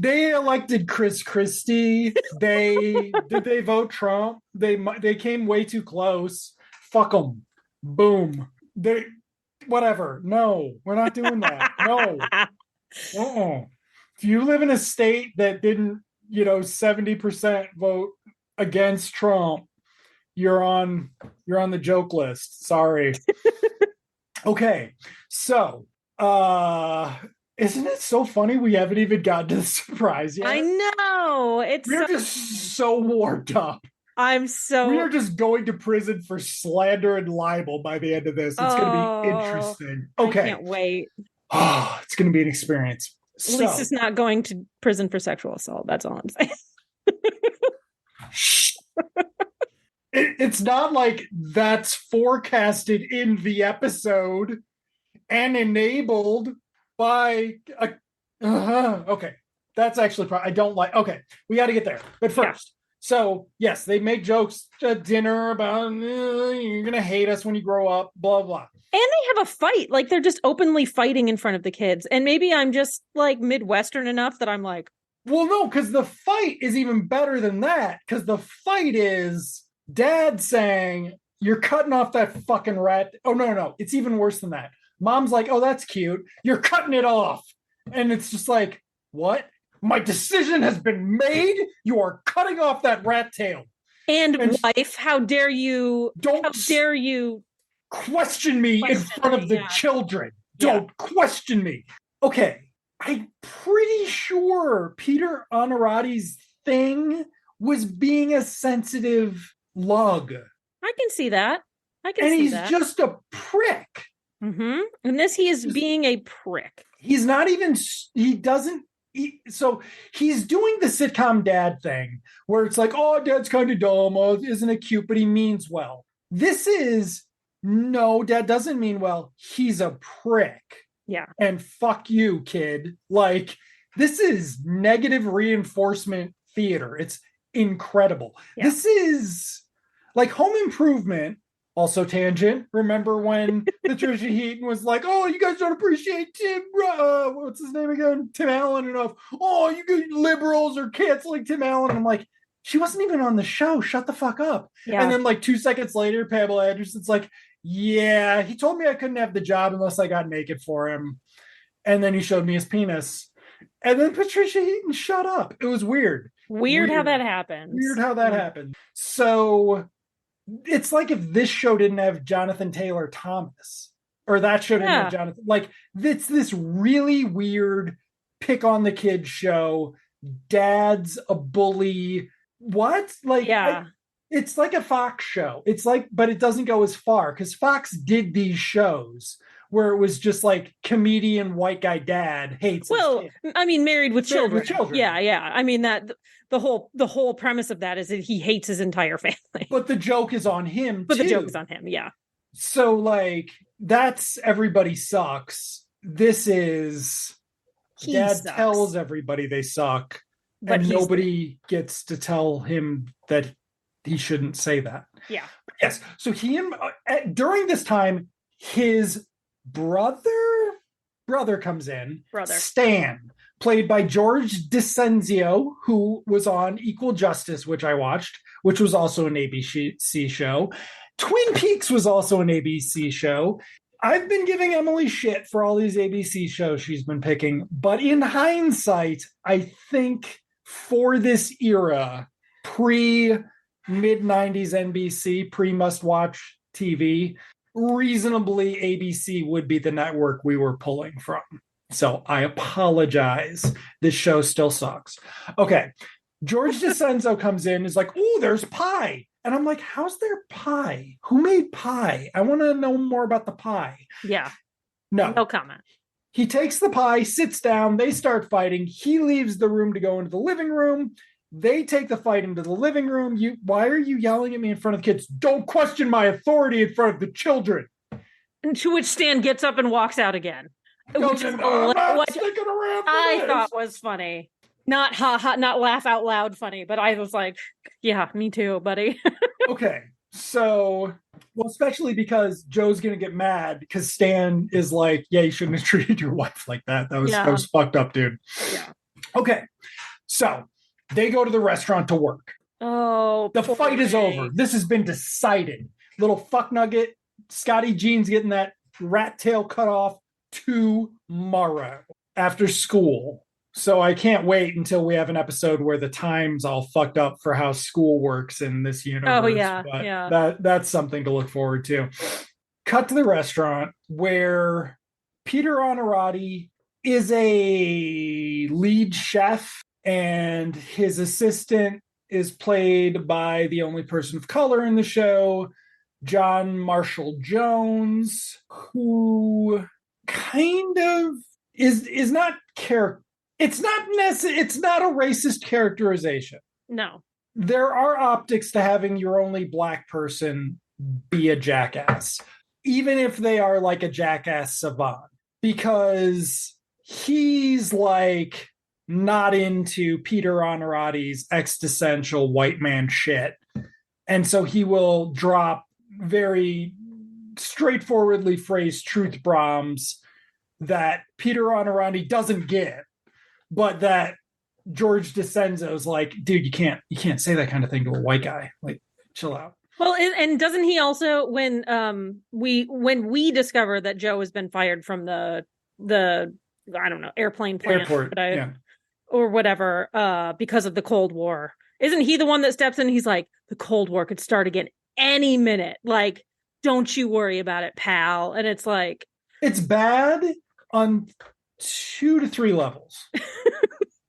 They elected Chris Christie. Did they vote Trump? They came way too close. Fuck them. Boom. Whatever. No, we're not doing that. No. If you live in a state that didn't, 70% vote against Trump, you're on the joke list. Sorry. Okay. So, isn't it so funny we haven't even gotten to the surprise yet? I know. We're just so warped up. We are just going to prison for slander and libel by the end of this. It's going to be interesting. Okay. I can't wait. Oh, it's going to be an experience. At least it's not going to prison for sexual assault. That's all I'm saying. It's not like that's forecasted in the episode and enabled by a. Okay. That's actually, I don't like. Okay. We got to get there. But first, so yes, they make jokes at dinner about you're going to hate us when you grow up, blah, blah. And they have a fight. Like, they're just openly fighting in front of the kids. And maybe I'm just like Midwestern enough that I'm like, well, no, because the fight is even better than that. Because the fight is Dad saying, you're cutting off that fucking rat. Oh, no. It's even worse than that. Mom's like, oh, that's cute. You're cutting it off. And it's just like, what? My decision has been made. You are cutting off that rat tail. And wife, how dare you? How dare you question me in front of the children? Don't question me. Okay. I'm pretty sure Peter Honorati's thing was being a sensitive lug. I can see that. And he's just a prick. Mm-hmm. In this, he is being a prick. He's not even, so he's doing the sitcom dad thing where it's like, oh, Dad's kind of dumb. Oh, isn't it cute? But he means well. This is, no, Dad doesn't mean well. He's a prick. Yeah. And fuck you, kid. Like, this is negative reinforcement theater. It's incredible. Yeah. This is like Home Improvement. Also tangent. Remember when Patricia Heaton was like, oh, you guys don't appreciate Tim, what's his name again? Tim Allen enough. Oh, you guys liberals are canceling Tim Allen. I'm like, she wasn't even on the show. Shut the fuck up. Yeah. And then like 2 seconds later, Pamela Anderson's like, yeah, he told me I couldn't have the job unless I got naked for him. And then he showed me his penis. And then Patricia Heaton shut up. It was weird. Weird how that happened. Weird how that happened. So it's like if this show didn't have Jonathan Taylor Thomas, or that show didn't have Jonathan. Like, it's this really weird pick on the kid show. Dad's a bully. What? Like, it's like a Fox show. It's like, but it doesn't go as far because Fox did these shows where it was just like comedian white guy dad hates. Well, I mean, Married with Children. Yeah. I mean, that the whole premise of that is that he hates his entire family. But the joke is on him. But the joke is on him. Yeah. So like, that's Everybody Sucks. This is Dad tells everybody they suck, but and nobody gets to tell him that he shouldn't say that. Yeah. Yes. So he and during this time, his brother comes in. Stan, played by George DiCenzio, who was on Equal Justice, which I watched, which was also an ABC show. Twin Peaks was also an ABC show. I've been giving Emily shit for all these ABC shows she's been picking, but in hindsight, I think for this era, pre-mid-90s NBC, pre-must-watch TV, reasonably ABC would be the network we were pulling from. So I apologize. This show still sucks. Okay. George DiCenzo comes in, is like, oh, there's pie. And I'm like, how's there pie? Who made pie? I want to know more about the pie. Yeah. No comment. He takes the pie, sits down, they start fighting. He leaves the room to go into the living room. They take the fight into the living room. Why are you yelling at me in front of the kids? Don't question my authority in front of the children. And to which Stan gets up and walks out again. Which is what I thought was funny. Not not laugh out loud funny, but I was like, yeah, me too, buddy. Okay. So, well, especially because Joe's going to get mad because Stan is like, yeah, you shouldn't have treated your wife like that. That was fucked up, dude. Yeah. Okay. So they go to the restaurant to work. Oh, the fight is over. This has been decided. Little fuck nugget. Scotty Jean's getting that rat tail cut off tomorrow after school. So I can't wait until we have an episode where the time's all fucked up for how school works in this universe. Oh, yeah. But yeah. That's something to look forward to. Cut to the restaurant where Peter Honorati is a lead chef and his assistant is played by the only person of color in the show, John Marshall Jones, who kind of is not character. It's not a racist characterization. No. there are optics to having your only black person be a jackass, even if they are like a jackass savant, because he's like not into Peter Honorati's existential white man shit. And so he will drop very straightforwardly phrased truth bombs that Peter Honorati doesn't get, but that George DeCenzo's like, dude, you can't say that kind of thing to a white guy. Like, chill out. Well, and doesn't he also, when we discover that Joe has been fired from the I don't know, airplane plant, airport, or whatever, because of the Cold War, isn't he the one that steps in? He's like, the Cold War could start again any minute. Like, don't you worry about it, pal. And it's like, it's bad on 2 to 3 levels.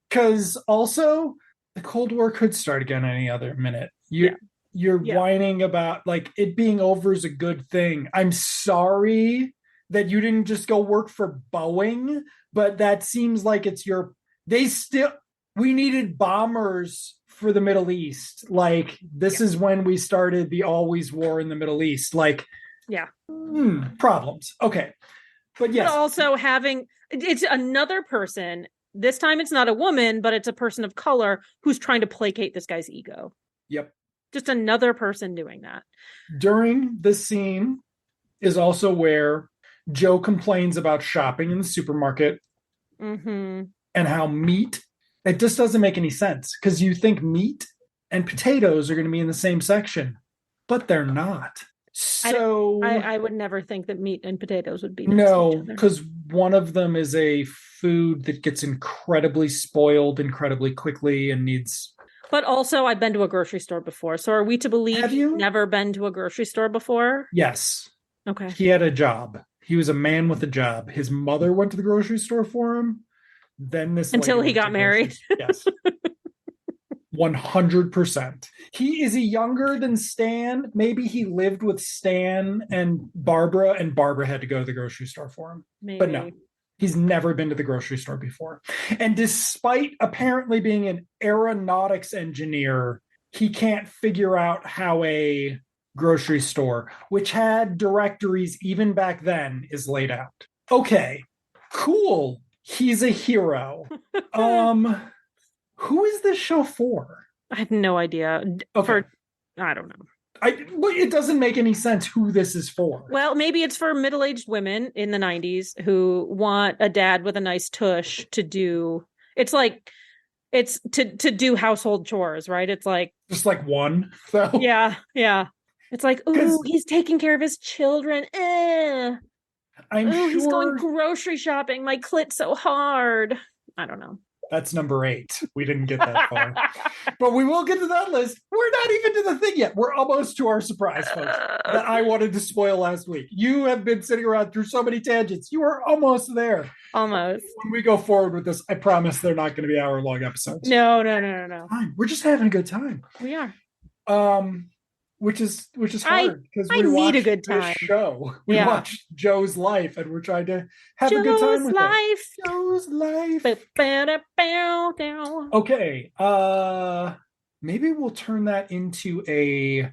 Because also the Cold War could start again any other minute. You're whining about like it being over is a good thing. I'm sorry that you didn't just go work for Boeing, but that seems like it's we needed bombers for the Middle East. Like this is when we started the always war in the Middle East. Like, problems. Okay. But yes. But also it's another person. This time it's not a woman, but it's a person of color who's trying to placate this guy's ego. Yep. Just another person doing that. During this scene is also where Joe complains about shopping in the supermarket and how meat, it just doesn't make any sense because you think meat and potatoes are going to be in the same section, but they're not. So I would never think that meat and potatoes would be no, because one of them is a food that gets incredibly spoiled incredibly quickly and needs. But also, I've been to a grocery store before. So are we to believe you've never been to a grocery store before? Yes. Okay. He had a job. He was a man with a job. His mother went to the grocery store for him. Then until he got married. Yes. 100%. Is he younger than Stan? Maybe he lived with Stan and Barbara had to go to the grocery store for him. Maybe. But no, he's never been to the grocery store before. And despite apparently being an aeronautics engineer, he can't figure out how a grocery store, which had directories even back then, is laid out. Okay, cool. He's a hero. Who is this show for? I have no idea. Okay. I don't know. It doesn't make any sense who this is for. Well, maybe it's for middle-aged women in the 90s who want a dad with a nice tush to do. It's like it's to do household chores, right? It's like just like one. So yeah. It's like, ooh, he's taking care of his children. I'm sure he's going grocery shopping. My clit's so hard. I don't know. That's number 8. We didn't get that far. But we will get to that list. We're not even to the thing yet. We're almost to our surprise, folks, that I wanted to spoil last week. You have been sitting around through so many tangents. You are almost there. Almost. When we go forward with this, I promise they're not going to be hour-long episodes. No. Fine. We're just having a good time. We are. Which is hard because we need a good time. Show we watched Joe's life and we're trying to have a good time with it. Joe's life. Okay, maybe we'll turn that into a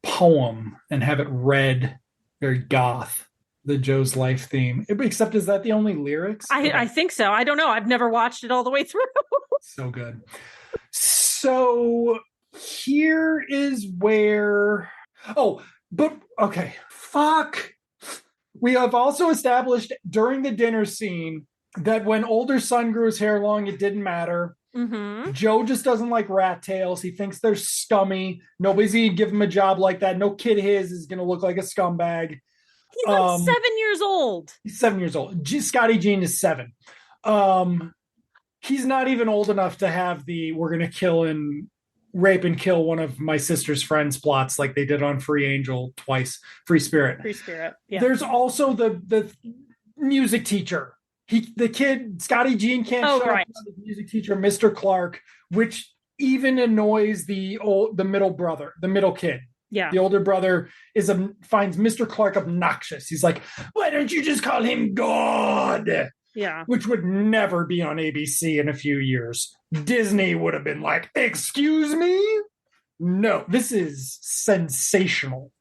poem and have it read very goth. The Joe's life theme. Except is that the only lyrics? I think so. I don't know. I've never watched it all the way through. So good. So here is where fuck. We have also established during the dinner scene that when older son grew his hair long, it didn't matter. Joe just doesn't like rat tails. He thinks they're scummy. Nobody's gonna give him a job like that. No kid his is gonna look like a scumbag. He's like 7 years old. He's 7 years old. Scotty Jean is 7. He's not even old enough to have the we're gonna rape and kill one of my sister's friends plots like they did on Free Angel twice. Free Spirit. Yeah. There's also the music teacher. The kid, Scotty Jean can't show up with the music teacher, Mr. Clark, which even annoys the middle brother, the middle kid. Yeah. The older brother finds Mr. Clark obnoxious. He's like, why don't you just call him God? Yeah. which would never be on ABC in a few years. Disney would have been like, excuse me? No, this is sensational.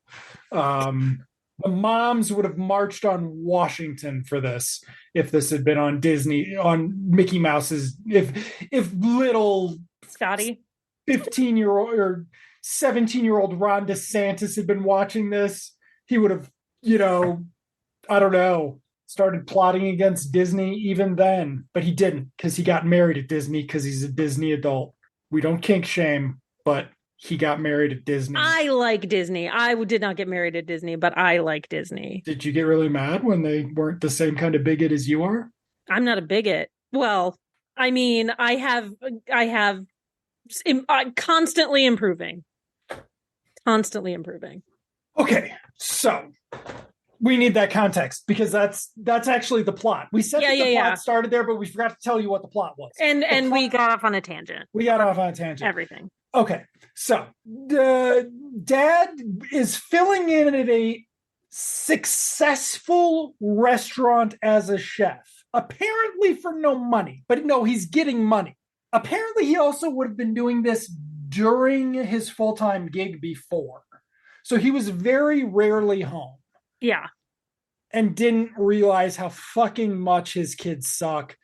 The moms would have marched on Washington for this if this had been on Disney, on Mickey Mouse's, if little Scotty 15-year-old or 17-year-old Ron DeSantis had been watching this, he would have, I don't know, started plotting against Disney even then, but he didn't, because he got married at Disney because he's a Disney adult. We don't kink shame, but he got married at Disney. I like Disney. I did not get married at Disney, but I like Disney. Did you get really mad when they weren't the same kind of bigot as you are? I'm not a bigot. Well, I mean, I have constantly improving. Okay, so we need that context because that's actually the plot. We said the plot started there, but we forgot to tell you what the plot was. And we got off on a tangent. Everything. Okay, so the dad is filling in at a successful restaurant as a chef, apparently for no money. But no, he's getting money. Apparently, he also would have been doing this during his full-time gig before. So he was very rarely home. Yeah. And didn't realize how fucking much his kids suck.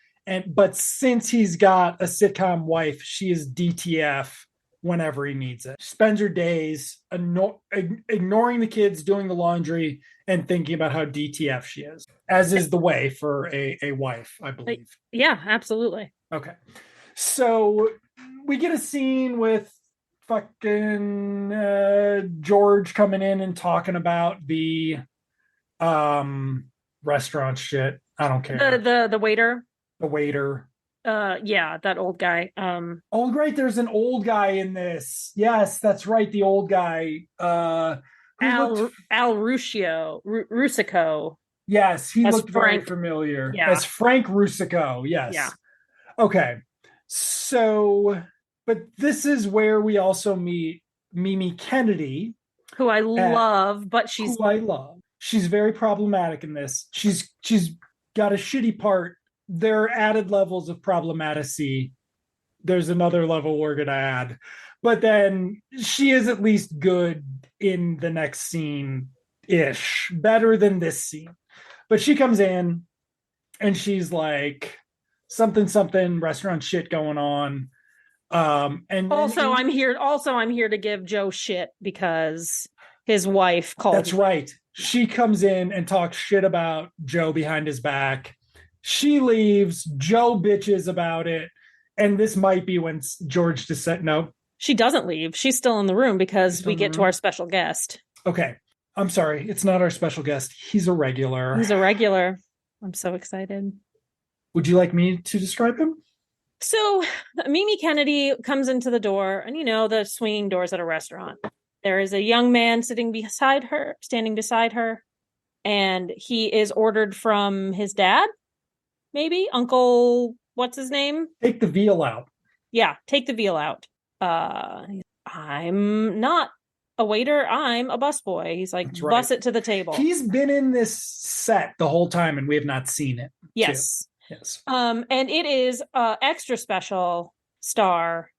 But since he's got a sitcom wife, she is DTF whenever he needs it. She spends her days ignoring the kids, doing the laundry, and thinking about how DTF she is, as is the way for a wife, I believe. Yeah, absolutely. Okay. So we get a scene with fucking George coming in and talking about the restaurant shit. I don't care. The waiter. The waiter. Yeah, that old guy. Oh, great! There's an old guy in this. Yes, that's right. The old guy. Al Rusico. Yes, he looked very familiar. Yeah. As Frank Rusico. Yes. Yeah. Okay. So, but this is where we also meet Mimi Kennedy, who I love, but She's very problematic in this. She's got a shitty part. There are added levels of problematicity. There's another level we're going to add. But then she is at least good in the next scene-ish. Better than this scene. But she comes in and she's like, something, restaurant shit going on. I'm here to give Joe shit because his wife called. That's right. She comes in and talks shit about Joe behind his back. She leaves. Joe bitches about it. And this might be when George decides, no. She doesn't leave. She's still in the room because we get to our special guest. Okay. I'm sorry. It's not our special guest. He's a regular. I'm so excited. Would you like me to describe him? So Mimi Kennedy comes into the door, and the swinging doors at a restaurant. There is a young man standing beside her, and he is ordered from his dad. Maybe Uncle, what's his name? Take the veal out. Yeah, take the veal out. I'm not a waiter. I'm a busboy. He's like, right. Bus it to the table. He's been in this set the whole time, and we have not seen it. Yes. Too. Yes. And it is extra special star,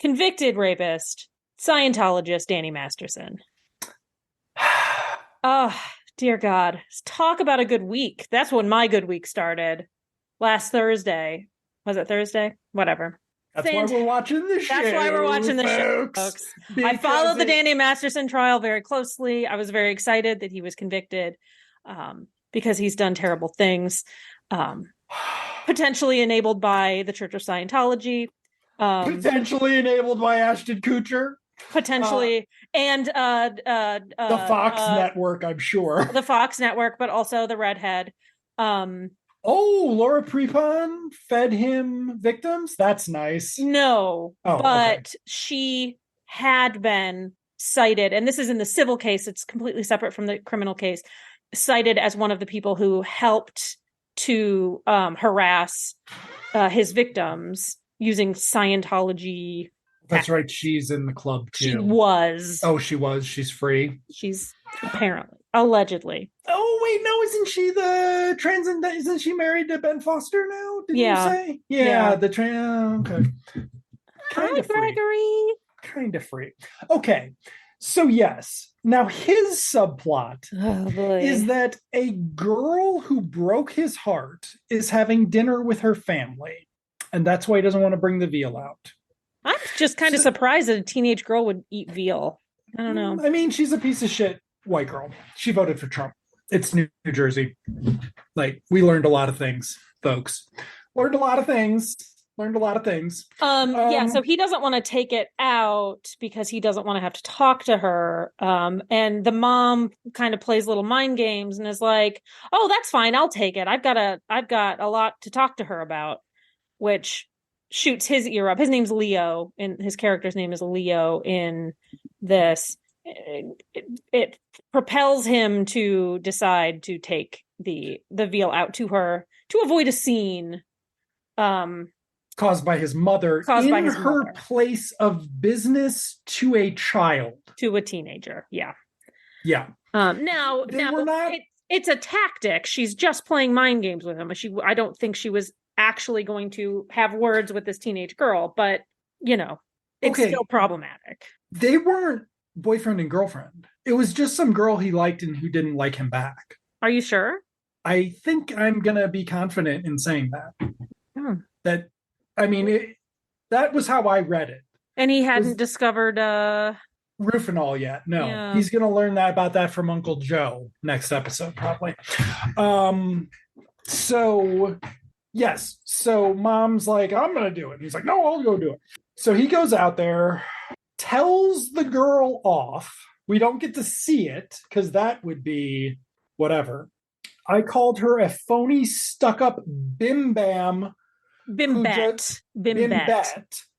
convicted rapist, Scientologist Danny Masterson. Dear God. Talk about a good week. That's when my good week started. Last Thursday. Was it Thursday? Whatever. That's why we're watching the show. That's why we're watching the show, folks. I followed the Danny Masterson trial very closely. I was very excited that he was convicted because he's done terrible things, potentially enabled by the Church of Scientology. Potentially enabled by Ashton Kutcher. Potentially. And the Fox network, I'm sure. The Fox network, but also the redhead. Laura Prepon fed him victims? That's nice. No, but she had been cited, and this is in the civil case, it's completely separate from the criminal case, cited as one of the people who helped to harass his victims using Scientology. That's right. She's in the club too. She was. Oh, she was. She's free. She's apparently, allegedly. Oh, wait, no, isn't she the transcendent? Isn't she married to Ben Foster now? Did you say? Yeah. The okay. Kind of Gregory. Kind of free. Okay. So yes. Now his subplot is that a girl who broke his heart is having dinner with her family. And that's why he doesn't want to bring the veal out. I'm just kind of surprised that a teenage girl would eat veal. I don't know. I mean, she's a piece of shit white girl. She voted for Trump. It's New Jersey. Like, we learned a lot of things, folks. Learned a lot of things. Yeah, so he doesn't want to take it out because he doesn't want to have to talk to her. And the mom kind of plays little mind games and is like, "Oh, that's fine. I'll take it. I've got a lot to talk to her about," which shoots his ear up. His name's Leo, and his character's name is Leo in this. It propels him to decide to take the veal out to her to avoid a scene. Caused by his mother in her place of business to a child. To a teenager, yeah. Yeah. Now it's a tactic. She's just playing mind games with him. I don't think she was actually going to have words with this teenage girl, but, it's still problematic. They weren't boyfriend and girlfriend. It was just some girl he liked and who didn't like him back. Are you sure? I think I'm going to be confident in saying that. That was how I read it. And he hadn't discovered Rufinol yet. No. Yeah. He's going to learn about that from Uncle Joe next episode, probably. So, yes. So mom's like, I'm going to do it. And he's like, no, I'll go do it. So he goes out there, tells the girl off. We don't get to see it because that would be whatever. I called her a phony, stuck-up bimbam. Bimbet,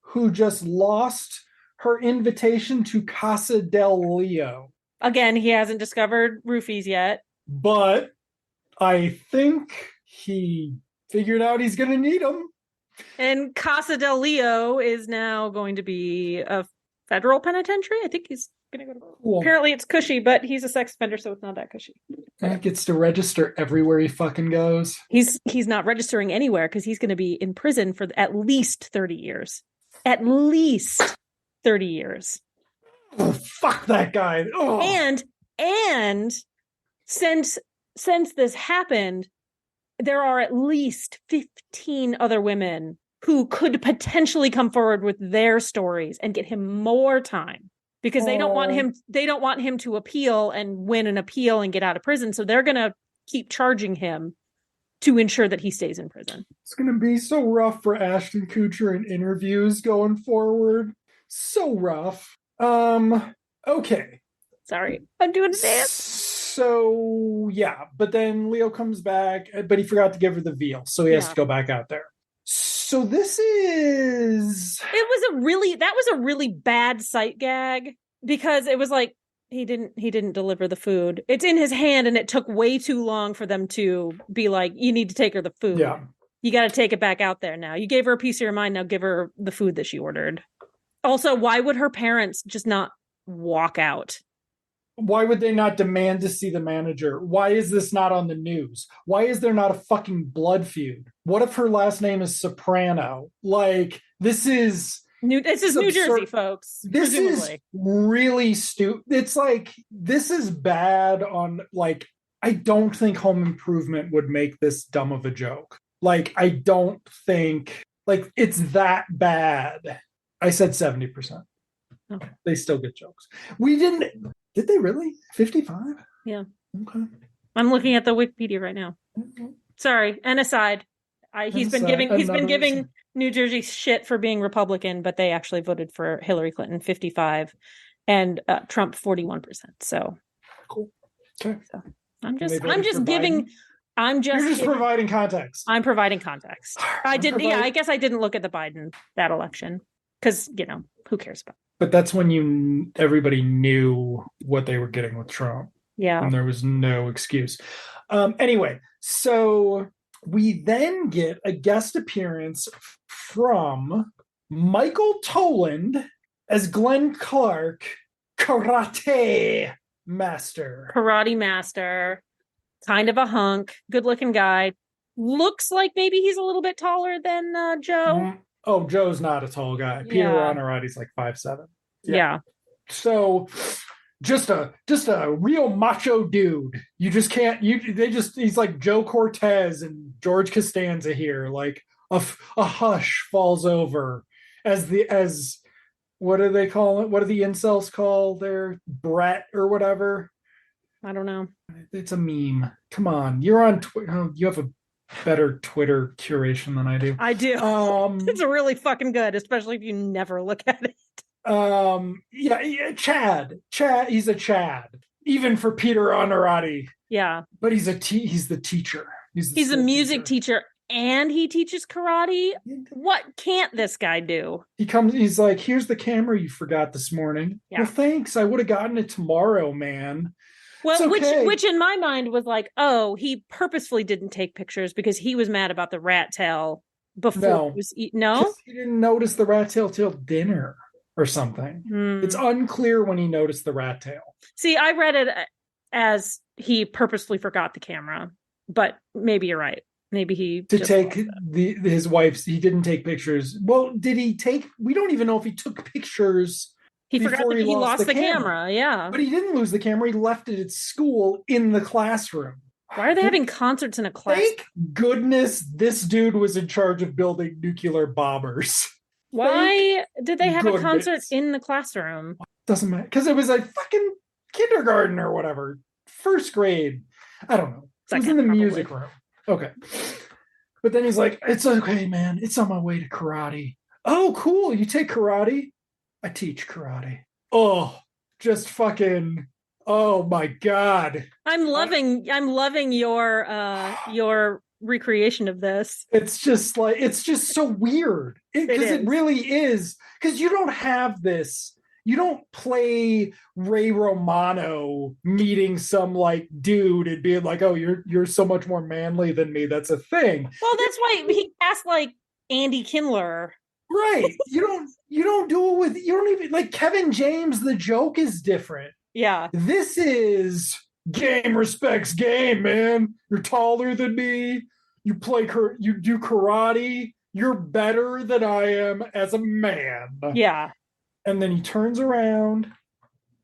who just lost her invitation to Casa del Leo. Again, he hasn't discovered roofies yet. But I think he figured out he's going to need them. And Casa del Leo is now going to be a federal penitentiary. I think he's going to go to... Cool. Apparently it's cushy, but he's a sex offender, so it's not that cushy. He gets to register everywhere he fucking goes. He's not registering anywhere because he's going to be in prison for at least 30 years. At least 30 years. Oh, fuck that guy. Oh. And since this happened, there are at least 15 other women who could potentially come forward with their stories and get him more time. Because they don't want him to appeal and win an appeal and get out of prison. So they're going to keep charging him to ensure that he stays in prison. It's going to be so rough for Ashton Kutcher in interviews going forward. So rough. Okay. Sorry, I'm doing a dance. So, yeah. But then Leo comes back, but he forgot to give her the veal. So he has to go back out there. So this is... That was a really bad sight gag because it was like he didn't deliver the food. It's in his hand and it took way too long for them to be like, you need to take her the food. Yeah. You got to take it back out there now. You gave her a piece of your mind. Now give her the food that she ordered. Also, why would her parents just not walk out? Why would they not demand to see the manager? Why is this not on the news? Why is there not a fucking blood feud? What if her last name is Soprano? Like, this is New Jersey, folks. This is really stupid. It's like, this is bad on, like, I don't think Home Improvement would make this dumb of a joke. Like, I don't think, like, it's that bad. I said 70%. Okay. They still get jokes. Did they really? 55? Yeah. Okay. I'm looking at the Wikipedia right now. Okay. Sorry. And aside, he's been giving New Jersey shit for being Republican, but they actually voted for Hillary Clinton 55 and Trump 41%. So cool. Okay. So I'm just providing context. I'm providing context. I guess I didn't look at the Biden that election because who cares about it? But that's when everybody knew what they were getting with Trump. Yeah. And there was no excuse. Anyway, so we then get a guest appearance from Michael Toland as Glenn Clark, Karate Master. kind of a hunk, good looking guy. Looks like maybe he's a little bit taller than Joe. Oh, Joe's not a tall guy. Yeah. Peter Onorati's like 5'7". Yeah. So just a real macho dude. You just can't. He's like Joe Cortez and George Costanza here. Like a hush falls over as what do they call it? What do the incels call their brat or whatever? I don't know. It's a meme. Come on, you're on Twitter. Oh, you have a better Twitter curation than I do. I do. It's really fucking good, especially if you never look at it. Yeah, Chad. He's a Chad. Even for Peter Onorati. Yeah. But he's the teacher. He's a music teacher and he teaches karate. What can't this guy do? He's like, here's the camera you forgot this morning. Yeah. Well, thanks. I would have gotten it tomorrow, man. Well, okay. which in my mind was like, oh, he purposefully didn't take pictures because he was mad about the rat tail before he was eaten. No? He didn't notice the rat tail till dinner or something. It's unclear when he noticed the rat tail. See, I read it as he purposely forgot the camera, but maybe you're right. Maybe he his wife's. He didn't take pictures. Well, did he take? We don't even know if he took pictures. He forgot that he lost the camera. Yeah, but he didn't lose the camera. He left it at school in the classroom. Why are they having concerts in a class? Thank goodness this dude was in charge of building nuclear bombers. Why did they have a concert in the classroom? Doesn't matter because it was a fucking kindergarten or whatever, first grade. I don't know. It was in the music room. Okay. But then he's like, it's okay, man. It's on my way to karate. Oh, cool. You take karate? I teach karate. Oh, just fucking, oh my God. I'm loving your recreation of this. It's just so weird. Because it really is. Because you don't have this. You don't play Ray Romano meeting some like dude and being like, "Oh, you're so much more manly than me." That's a thing. Well, that's why he asked like Andy Kindler. Right. You don't do it with. You don't even like Kevin James. The joke is different. Yeah. This is game respects game, man. You're taller than me. You do karate. You're better than I am as a man. Yeah. And then he turns around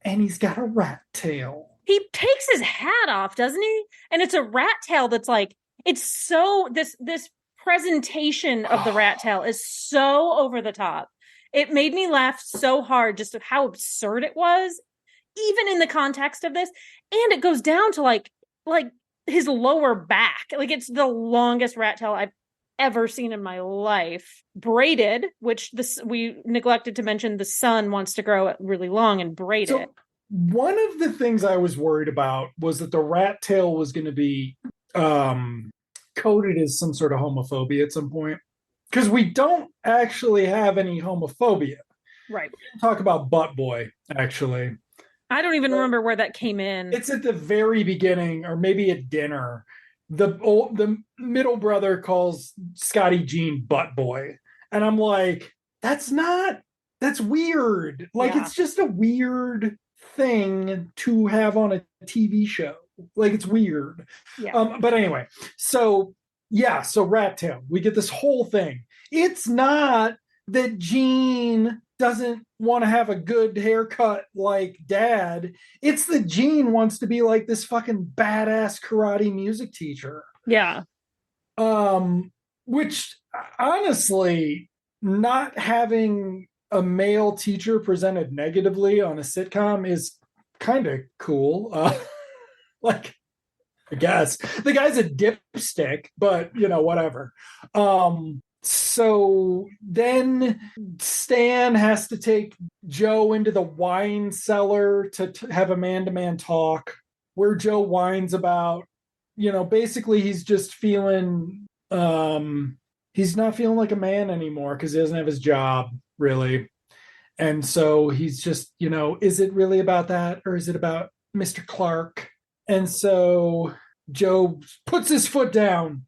and he's got a rat tail. He takes his hat off, doesn't he? And it's a rat tail that's like, it's so, this presentation of the rat tail is so over the top. It made me laugh so hard just of how absurd it was, even in the context of this. And it goes down to like his lower back. Like it's the longest rat tail I've ever seen in my life. Braided, which we neglected to mention, the son wants to grow it really long and braid it. One of the things I was worried about was that the rat tail was going to be coded as some sort of homophobia at some point. Because we don't actually have any homophobia. Right. We didn't talk about Butt Boy, actually. I don't even remember where that came in. It's at the very beginning, or maybe at dinner. The middle brother calls Scotty Jean Butt Boy. And I'm like, that's weird. Like, It's just a weird thing to have on a TV show. Like, it's weird. Yeah. But anyway, so rat tail. We get this whole thing. It's not that Gene doesn't want to have a good haircut like dad. It's that Gene wants to be like this fucking badass karate music teacher. Yeah. Which honestly, not having a male teacher presented negatively on a sitcom is kind of cool. Like, I guess the guy's a dipstick, but whatever. So then Stan has to take Joe into the wine cellar to have a man-to-man talk where Joe whines about, basically he's just feeling, he's not feeling like a man anymore because he doesn't have his job, really. And so he's just, is it really about that or is it about Mr. Clark? And so Joe puts his foot down.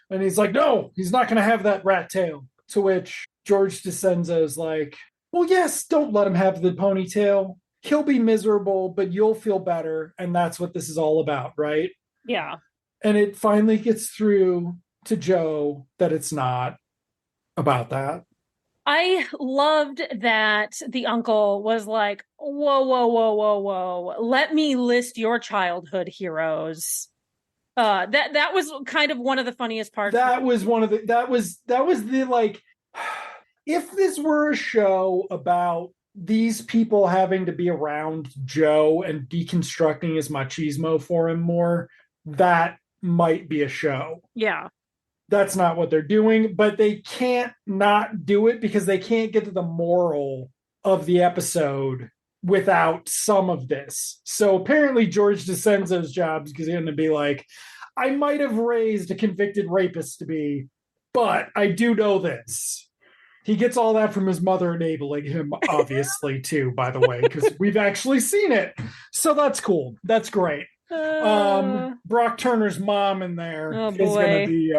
And he's like, no, he's not going to have that rat tail. To which George Costanza is like, well, yes, don't let him have the ponytail. He'll be miserable, but you'll feel better. And that's what this is all about, right? Yeah. And it finally gets through to Joe that it's not about that. I loved that the uncle was like, whoa, whoa, whoa, whoa, whoa. Let me list your childhood heroes. That was kind of one of the funniest parts. That was the like, if this were a show about these people having to be around Joe and deconstructing his machismo for him more, that might be a show. Yeah. That's not what they're doing, but they can't not do it because they can't get to the moral of the episode without some of this. So apparently George DeCenzo's job is going to be like, I might have raised a convicted rapist to be, but I do know this. He gets all that from his mother enabling him, obviously, too, by the way, because we've actually seen it. So that's cool. That's great. Brock Turner's mom in there is going to be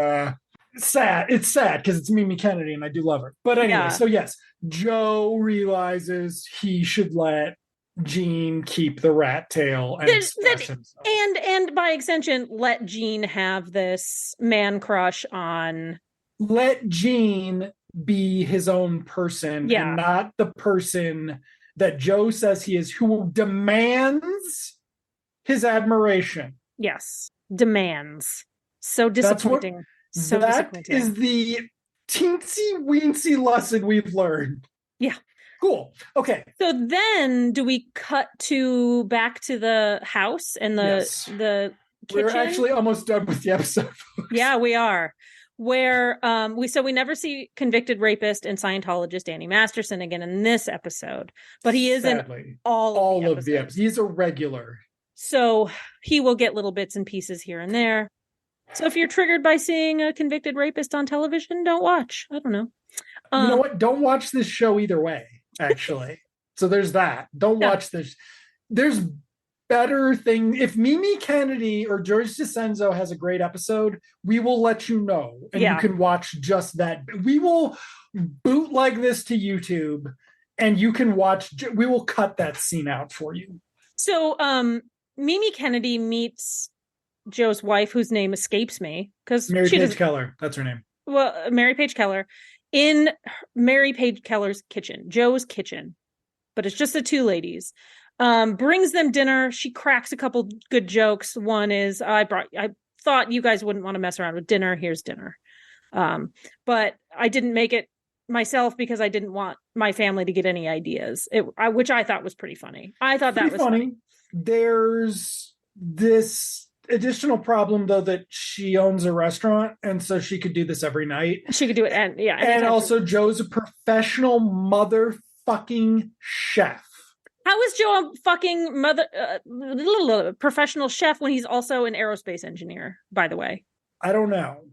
sad. It's sad because it's Mimi Kennedy and I do love her. But anyway, So yes, Joe realizes he should let Gene keep the rat tail and express himself. And by extension, let Gene have this man crush on. Let Gene be his own person and not the person that Joe says he is, who demands his admiration. Yes. Demands. So disappointing. That is the teensy weensy lesson we've learned. Yeah. Cool. Okay. So then do we cut back to the house and the kitchen? We're actually almost done with the episode. Yeah, we are. Where we never see convicted rapist and Scientologist Danny Masterson again in this episode. But he is in all of the episodes. He's a regular. So he will get little bits and pieces here and there. So if you're triggered by seeing a convicted rapist on television, don't watch. I don't know. You know what? Don't watch this show either way, actually. So there's that. Don't watch this. There's better thing. If Mimi Kennedy or George DeCenzo has a great episode, we will let you know. And you can watch just that. We will bootleg this to YouTube and you can watch. We will cut that scene out for you. So Mimi Kennedy meets Joe's wife, whose name escapes me, because Mary Page Keller. That's her name. Well, Mary Page Keller in Mary Page Keller's kitchen, Joe's kitchen, but it's just the two ladies. Brings them dinner. She cracks a couple good jokes. One is, I thought you guys wouldn't want to mess around with dinner. Here's dinner. But I didn't make it myself because I didn't want my family to get any ideas, which I thought was pretty funny. I thought that was funny. There's this additional problem though, that she owns a restaurant and so she could do this every night. She could do it. And also Joe's a professional motherfucking chef. How is Joe a fucking professional chef when he's also an aerospace engineer, by the way? I don't know.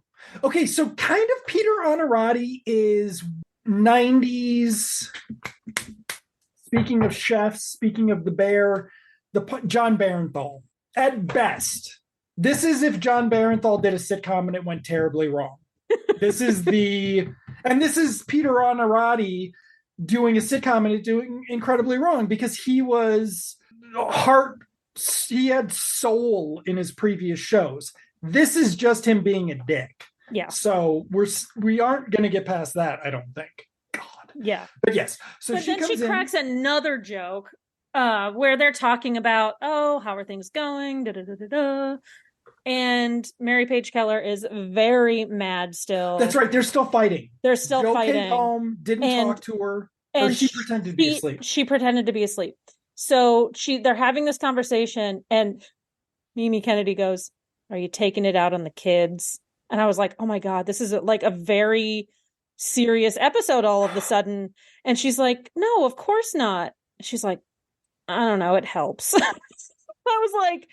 Okay, so kind of Peter Onorati is 90s. Speaking of chefs, speaking of the bear, John Barenthal. At best, this is if John Barenthal did a sitcom and it went terribly wrong. This is Peter Onorati doing a sitcom and it doing incredibly wrong because he had soul in his previous shows. This is just him being a dick. Yeah. So we aren't going to get past that, I don't think. God. Yeah. But yes. So she cracks another joke where they're talking about, how are things going? Da, da, da, da, da. And Mary Page Keller is very mad still. That's right. They're still fighting. Joe fighting. Came home, didn't talk to her. And she pretended to be asleep. She pretended to be asleep. So they're having this conversation and Mimi Kennedy goes, "Are you taking it out on the kids?" And I was like, oh my God, this is like a very serious episode all of a sudden. And she's like, "No, of course not." She's like, "I don't know, it helps." I was like,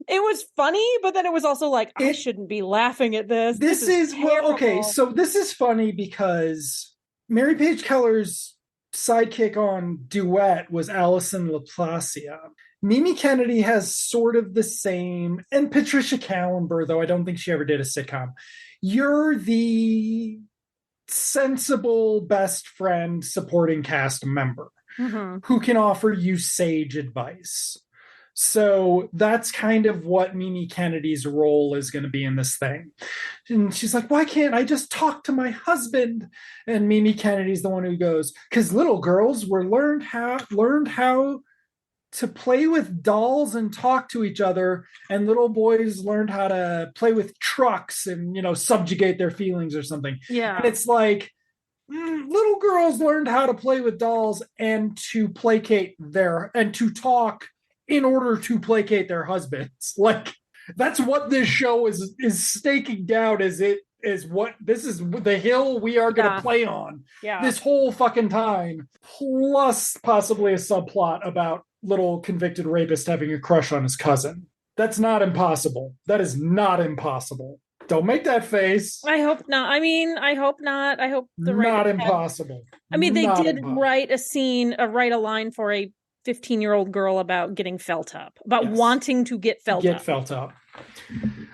it was funny, but then it was also like, I shouldn't be laughing at this. This is well, okay. So this is funny because Mary Page Keller's sidekick on Duet was Allison LaPlacia. Mimi Kennedy has sort of the same, and Patricia Callenber, though I don't think she ever did a sitcom. You're the sensible best friend supporting cast member who can offer you sage advice. So that's kind of what Mimi Kennedy's role is going to be in this thing. And she's like, why can't I just talk to my husband? And Mimi Kennedy's the one who goes, because little girls were learned how to play with dolls and talk to each other, and little boys learned how to play with trucks and, subjugate their feelings or something. Yeah. And it's like, little girls learned how to play with dolls and to to talk in order to placate their husbands. Like, that's what this show is staking down. This is the hill we are going to play on this whole fucking time, plus possibly a subplot about little convicted rapist having a crush on his cousin. That's not impossible. That is not impossible. Don't make that face. I hope not. I hope not. I hope the not impossible. They did write a line for a 15-year-old girl about getting felt up, about wanting to get felt up.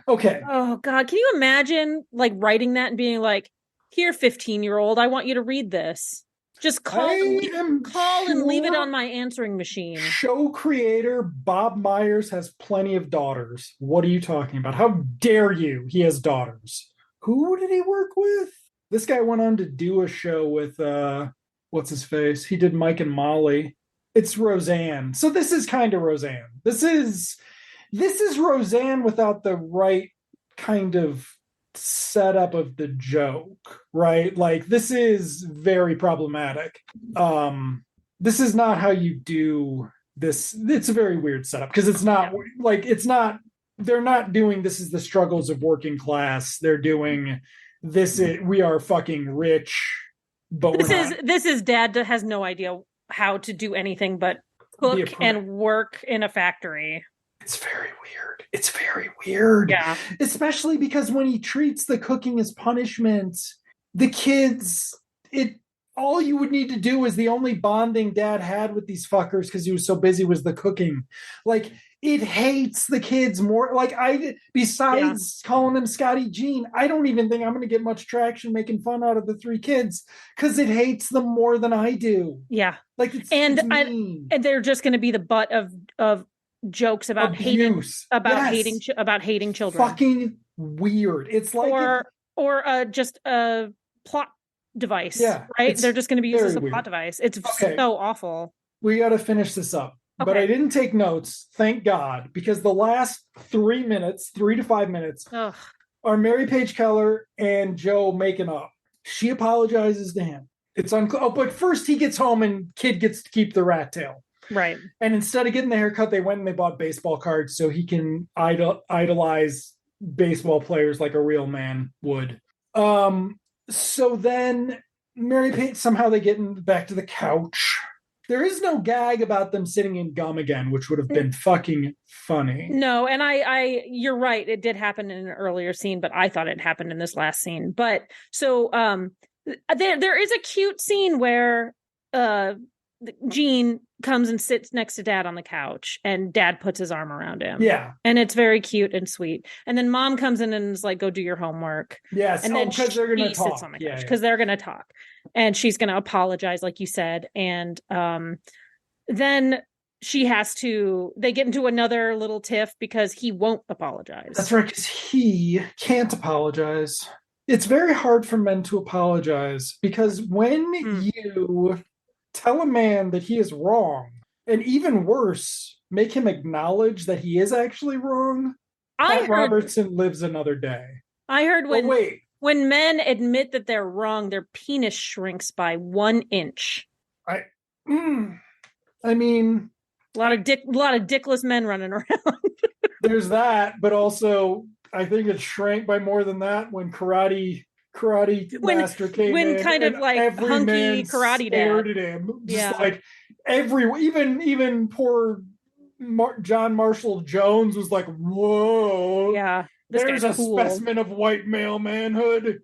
Okay. Oh God, can you imagine like writing that and being like, "Here, 15-year-old, I want you to read this. Just call and leave it on my answering machine." Show creator Bob Myers has plenty of daughters. What are you talking about? How dare you? He has daughters. Who did he work with? This guy went on to do a show with what's his face? He did Mike and Molly. It's Roseanne. So this is kind of Roseanne. This is Roseanne without the right kind of setup of the joke, right? Like, this is very problematic. This is not how you do this. It's a very weird setup because it's not they're not doing this is the struggles of working class. They're doing we are fucking rich, but this is dad that has no idea how to do anything but cook and work in a factory. It's very weird. Yeah. Especially because when he treats the cooking as punishment, the kids, all you would need to do is the only bonding dad had with these fuckers because he was so busy was the cooking. Like, it hates the kids more. Like, besides calling him Scotty Jean, I don't even think I'm going to get much traction making fun out of the three kids because it hates them more than I do. Yeah. Like, it's mean. And they're just going to be the butt of jokes about abuse. hating children. Fucking weird. It's like just a plot device. Yeah, right. They're just going to be used as a plot device. It's so awful. We got to finish this up. Okay. But I didn't take notes, thank God, because the last 3 to 5 minutes are Mary Page Keller and Joe making up. She apologizes to him. It's unclear. Oh, but first he gets home and kid gets to keep the rat tail. Right. And instead of getting the haircut, they went and they bought baseball cards so he can idolize baseball players like a real man would. So then Mary Page, somehow they get back to the couch. There is no gag about them sitting in gum again, which would have been fucking funny. No, and you're right. It did happen in an earlier scene, but I thought it happened in this last scene. But so there is a cute scene where Gene comes and sits next to Dad on the couch, and Dad puts his arm around him. Yeah, and it's very cute and sweet. And then Mom comes in and is like, "Go do your homework." Yes, and then because they're going to talk. Sits on the couch because they're going to talk, and she's going to apologize, like you said. And then she has to. They get into another little tiff because he won't apologize. That's right, because he can't apologize. It's very hard for men to apologize because when you tell a man that he is wrong, and even worse, make him acknowledge that he is actually wrong, Robertson lives another day. I heard when men admit that they're wrong, their penis shrinks by 1 inch. I mean, a lot of dickless men running around. There's that, but also I think it shrank by more than that when Karate Master came in. When kind of like hunky karate dad at him, just like even poor John Marshall Jones was like, "Whoa, yeah, there's a specimen of white male manhood."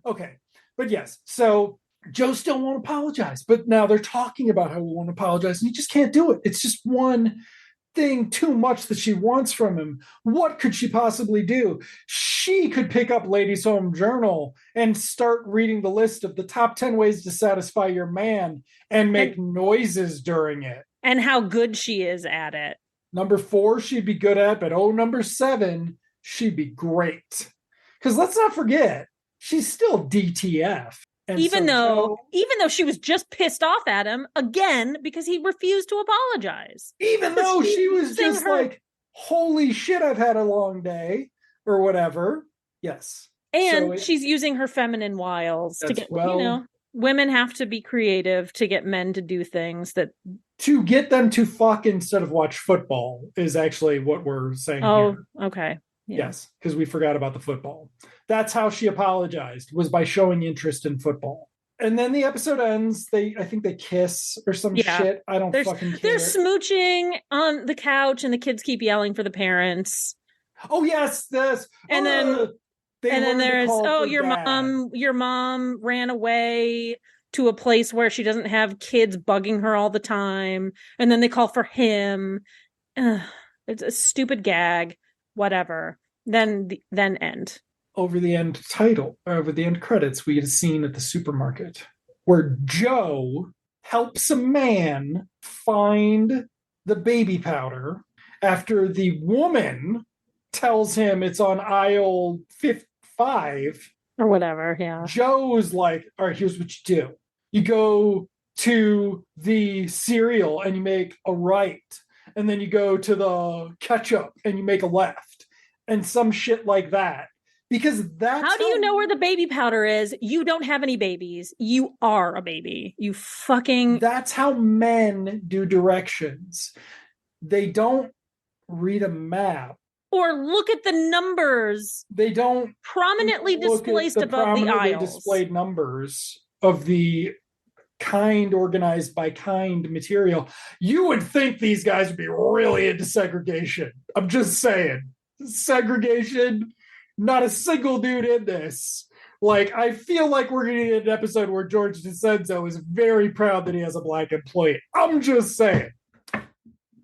Okay, but yes, so Joe still won't apologize, but now they're talking about how he won't apologize, and he just can't do it. It's just one thing too much that she wants from him. What could she possibly do? She could pick up Ladies' Home Journal and start reading the list of the top 10 ways to satisfy your man and make noises during it. And how good she is at it. Number 4, she'd be good at, but number 7, she'd be great. Because let's not forget, she's still DTF. And even though she was just pissed off at him again because he refused to apologize. Even though she was just like, holy shit, I've had a long day or whatever. Yes. And she's using her feminine wiles to get, women have to be creative to get men to do things that. To get them to fuck instead of watch football is actually what we're saying here. Okay. Yeah. Yes, because we forgot about the football. That's how she apologized, was by showing interest in football. And then the episode ends. I think they kiss or some shit. I don't fucking care. They're smooching on the couch, and the kids keep yelling for the parents. Oh yes, this. And then there's your mom ran away to a place where she doesn't have kids bugging her all the time, and then they call for him. It's a stupid gag. Whatever. Then end. Over the end credits, we get a scene at the supermarket where Joe helps a man find the baby powder after the woman tells him it's on aisle 5 or whatever. Yeah. Joe's like, all right, here's what you do. You go to the cereal and you make a right. And then you go to the ketchup and you make a left. And some shit like that. Because that's how do you know where the baby powder is? You don't have any babies. You are a baby. You fucking. That's how men do directions. They don't read a map. Or look at the numbers. They don't prominently displaced above the aisles. Displayed numbers of the kind organized by kind material. You would think these guys would be really into segregation. I'm just saying. Segregation, not a single dude in this. Like, I feel like we're going to get an episode where George DeCenzo is very proud that he has a black employee. I'm just saying.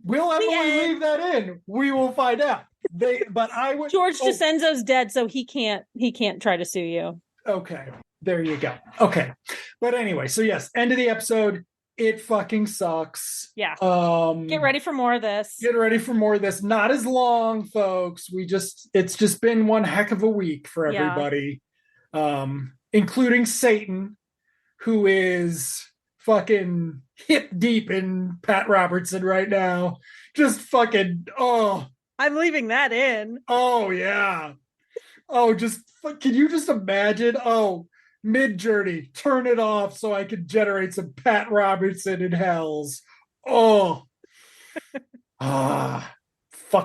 Will Emily leave that in? We will find out. George DeCenzo's dead, so he can't try to sue you. Okay. There you go. Okay. But anyway, so yes, end of the episode. It fucking sucks. Yeah. Get ready for more of this. Not as long, folks. It's just been one heck of a week for everybody. Including Satan, who is fucking hip deep in Pat Robertson right now. Just fucking, I'm leaving that in. Oh, yeah. Can you just imagine? Mid-journey, turn it off so I can generate some Pat Robertson in hells. Fuck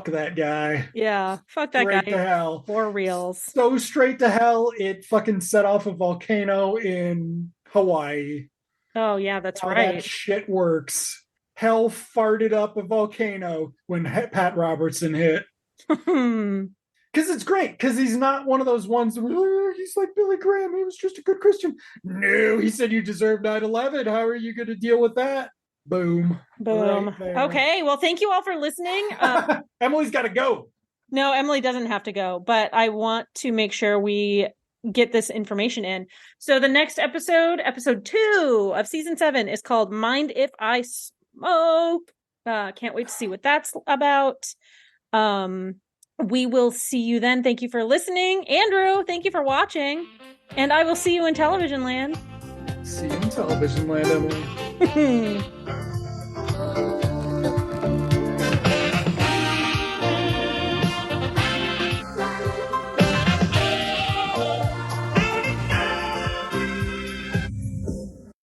that guy. Yeah, fuck that guy. Straight to hell. For reals. So straight to hell, it fucking set off a volcano in Hawaii. Oh, yeah, that's right. That shit works. Hell farted up a volcano when Pat Robertson hit. Because it's great, because he's not one of those ones where he's like Billy Graham, he was just a good Christian. No, he said you deserve 9/11. How are you going to deal with that? Boom. Right, okay, well, thank you all for listening. Emily's got to go. No, Emily doesn't have to go, but I want to make sure we get this information in. So the next episode 2 of season 7 is called Mind If I Smoke. Can't wait to see what that's about. We will see you then. Thank you for listening. Andrew, thank you for watching. And I will see you in television land. See you in television land, Emily.